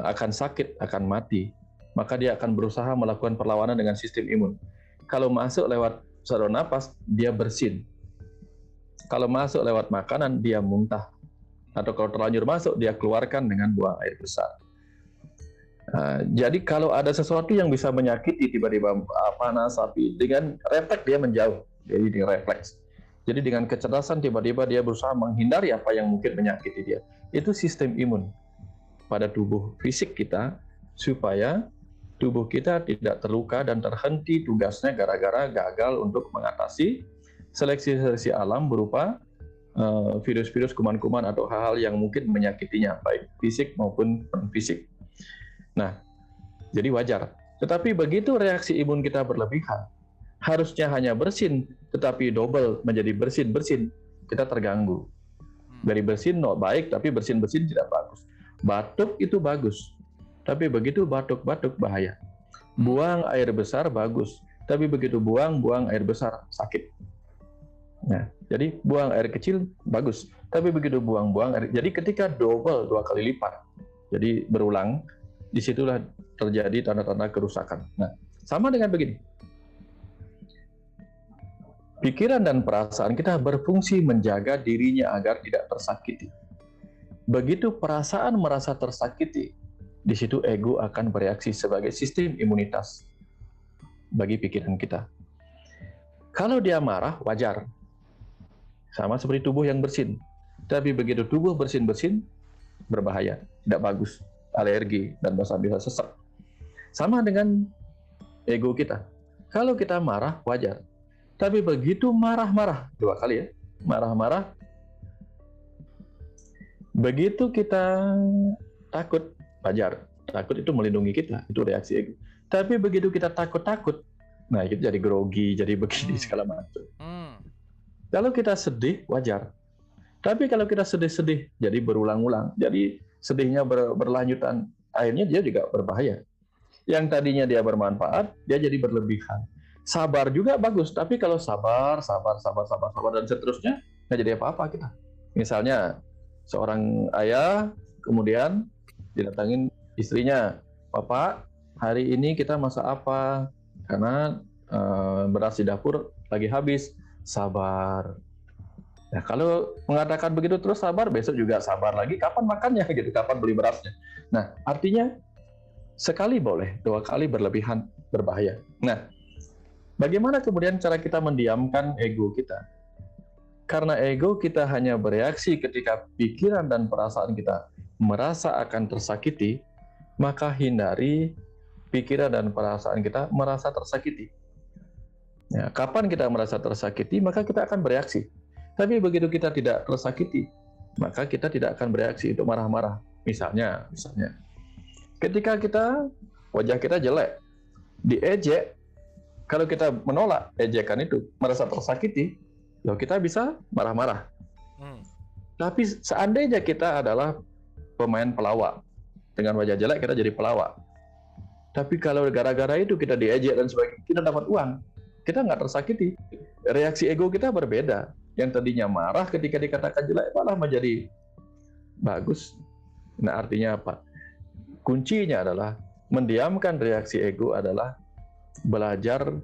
akan sakit, akan mati, maka dia akan berusaha melakukan perlawanan dengan sistem imun. Kalau masuk lewat saluran napas, dia bersin. Kalau masuk lewat makanan, dia muntah. Atau kalau terlanjur masuk, dia keluarkan dengan buang air besar. Jadi kalau ada sesuatu yang bisa menyakiti, tiba-tiba panas, api, dengan refleks dia menjauh. Jadi dengan refleks. Jadi dengan kecerdasan tiba-tiba dia berusaha menghindari apa yang mungkin menyakiti dia. Itu sistem imun pada tubuh fisik kita, supaya tubuh kita tidak terluka dan terhenti tugasnya gara-gara gagal untuk mengatasi seleksi alam berupa virus-virus, kuman-kuman atau hal-hal yang mungkin menyakitinya, baik fisik maupun non-fisik. Nah, jadi wajar. Tetapi begitu reaksi imun kita berlebihan, harusnya hanya bersin, tetapi double menjadi bersin-bersin, kita terganggu. Dari bersin baik, tapi bersin-bersin tidak bagus. Batuk itu bagus, tapi begitu batuk-batuk bahaya. Buang air besar bagus, tapi begitu buang air besar sakit. Nah, jadi buang air kecil bagus, tapi begitu buang air, jadi ketika double, 2 kali lipat, jadi berulang, disitulah terjadi tanda-tanda kerusakan. Nah, sama dengan begini. Pikiran dan perasaan kita berfungsi menjaga dirinya agar tidak tersakiti. Begitu perasaan merasa tersakiti, di situ ego akan bereaksi sebagai sistem imunitas bagi pikiran kita. Kalau dia marah, wajar. Sama seperti tubuh yang bersin. Tapi begitu tubuh bersin-bersin, berbahaya, tidak bagus. Alergi dan bisa sesak. Sama dengan ego kita. Kalau kita marah, wajar. Tapi begitu marah-marah, 2 kali ya, marah-marah, begitu kita takut, wajar. Takut itu melindungi kita, itu reaksi ego. Tapi begitu kita takut-takut, nah itu jadi grogi, jadi begini segala macam. Kalau kita sedih, wajar. Tapi kalau kita sedih-sedih, jadi berulang-ulang, jadi sedihnya berlanjutan, akhirnya dia juga berbahaya. Yang tadinya dia bermanfaat, dia jadi berlebihan. Sabar juga bagus, tapi kalau sabar dan seterusnya nggak jadi apa-apa kita. Misalnya seorang ayah kemudian didatangin istrinya, "Bapak, hari ini kita masak apa? Karena beras di dapur lagi habis." Sabar. Nah, kalau mengatakan begitu terus sabar, besok juga sabar lagi, kapan makannya gitu, kapan beli berasnya. Nah, artinya sekali boleh, 2 kali berlebihan berbahaya. Nah, bagaimana kemudian cara kita mendiamkan ego kita? Karena ego kita hanya bereaksi ketika pikiran dan perasaan kita merasa akan tersakiti, maka hindari pikiran dan perasaan kita merasa tersakiti. Ya, kapan kita merasa tersakiti, maka kita akan bereaksi. Tapi begitu kita tidak tersakiti, maka kita tidak akan bereaksi untuk marah-marah. Misalnya, ketika wajah kita jelek, diejek, kalau kita menolak ejekan itu, merasa tersakiti, kita bisa marah-marah. Tapi seandainya kita adalah pemain pelawak, dengan wajah jelek kita jadi pelawak. Tapi kalau gara-gara itu kita diejek dan sebagainya, kita dapat uang, kita nggak tersakiti. Reaksi ego kita berbeda. Yang tadinya marah ketika dikatakan jelek malah menjadi bagus. Nah, artinya apa? Kuncinya adalah mendiamkan reaksi ego adalah belajar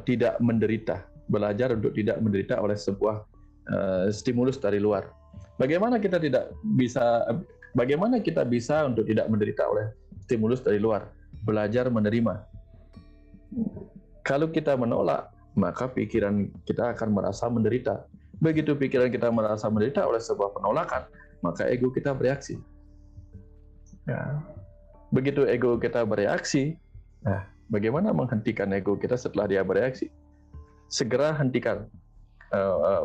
tidak menderita, belajar untuk tidak menderita oleh sebuah stimulus dari luar. Bagaimana kita bisa untuk tidak menderita oleh stimulus dari luar? Belajar menerima. Kalau kita menolak, maka pikiran kita akan merasa menderita. Begitu pikiran kita merasa menderita oleh sebuah penolakan, maka ego kita bereaksi. Ya. Begitu ego kita bereaksi, bagaimana menghentikan ego kita setelah dia bereaksi? Segera hentikan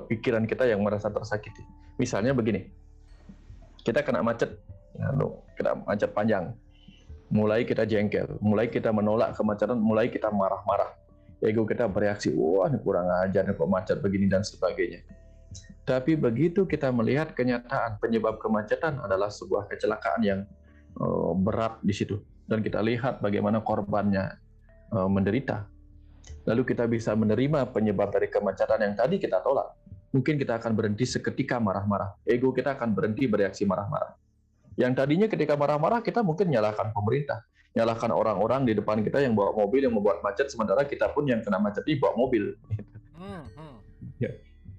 pikiran kita yang merasa tersakiti. Misalnya begini, kita kena macet panjang, mulai kita jengkel, mulai kita menolak kemacetan, mulai kita marah-marah. Ego kita bereaksi, wah ini kurang ajar, kok macet begini dan sebagainya. Tapi begitu kita melihat kenyataan penyebab kemacetan adalah sebuah kecelakaan yang berat di situ, dan kita lihat bagaimana korbannya menderita, lalu kita bisa menerima penyebab dari kemacetan yang tadi kita tolak, mungkin kita akan berhenti seketika marah-marah. Ego kita akan berhenti bereaksi marah-marah. Yang tadinya ketika marah-marah kita mungkin nyalahkan pemerintah, nyalahkan orang-orang di depan kita yang bawa mobil yang membuat macet, sementara kita pun yang kena macet ini bawa mobil. Ya.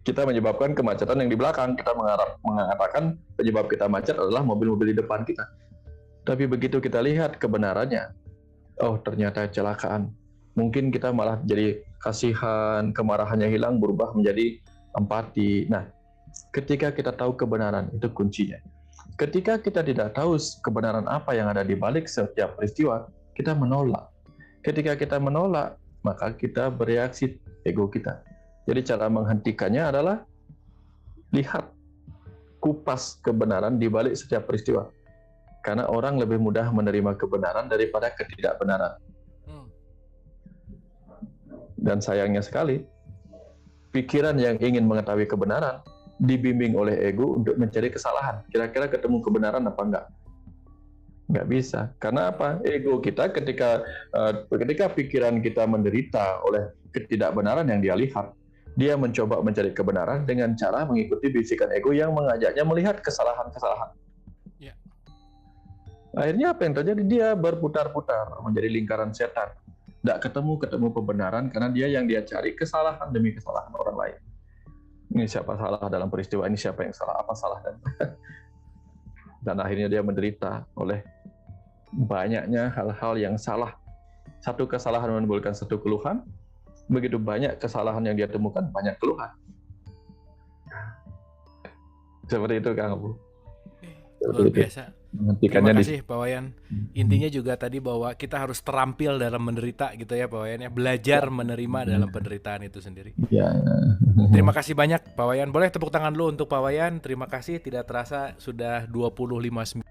Kita menyebabkan kemacetan yang di belakang. Kita mengatakan penyebab kita macet adalah mobil-mobil di depan kita. Tapi begitu kita lihat kebenarannya, oh ternyata kecelakaan. Mungkin kita malah jadi kasihan, kemarahannya hilang, berubah menjadi empati. Nah, ketika kita tahu kebenaran, itu kuncinya. Ketika kita tidak tahu kebenaran apa yang ada di balik setiap peristiwa, kita menolak. Ketika kita menolak, maka kita bereaksi ego kita. Jadi cara menghentikannya adalah lihat, kupas kebenaran di balik setiap peristiwa. Karena orang lebih mudah menerima kebenaran daripada ketidakbenaran. Dan sayangnya sekali, pikiran yang ingin mengetahui kebenaran dibimbing oleh ego untuk mencari kesalahan. Kira-kira ketemu kebenaran apa enggak? Nggak bisa. Karena apa? Ego kita ketika pikiran kita menderita oleh ketidakbenaran yang dia lihat, dia mencoba mencari kebenaran dengan cara mengikuti bisikan ego yang mengajaknya melihat kesalahan-kesalahan. Ya. Akhirnya apa yang terjadi? Dia berputar-putar menjadi lingkaran setan. Nggak ketemu kebenaran karena dia cari kesalahan demi kesalahan orang lain. Ini siapa salah dalam peristiwa ini, siapa yang salah, apa salah, dan akhirnya dia menderita oleh banyaknya hal-hal yang salah. Satu kesalahan menimbulkan satu keluhan, begitu banyak kesalahan yang dia temukan, banyak keluhan. Seperti itu Kang Abu. Luar biasa. Terima kasih Pak Wayan. Intinya juga tadi bahwa kita harus terampil dalam menderita gitu ya Pak Wayan ya. Belajar menerima dalam penderitaan itu sendiri. Ya. Terima kasih banyak Pak Wayan. Boleh tepuk tangan dulu untuk Pak Wayan. Terima kasih, tidak terasa sudah 25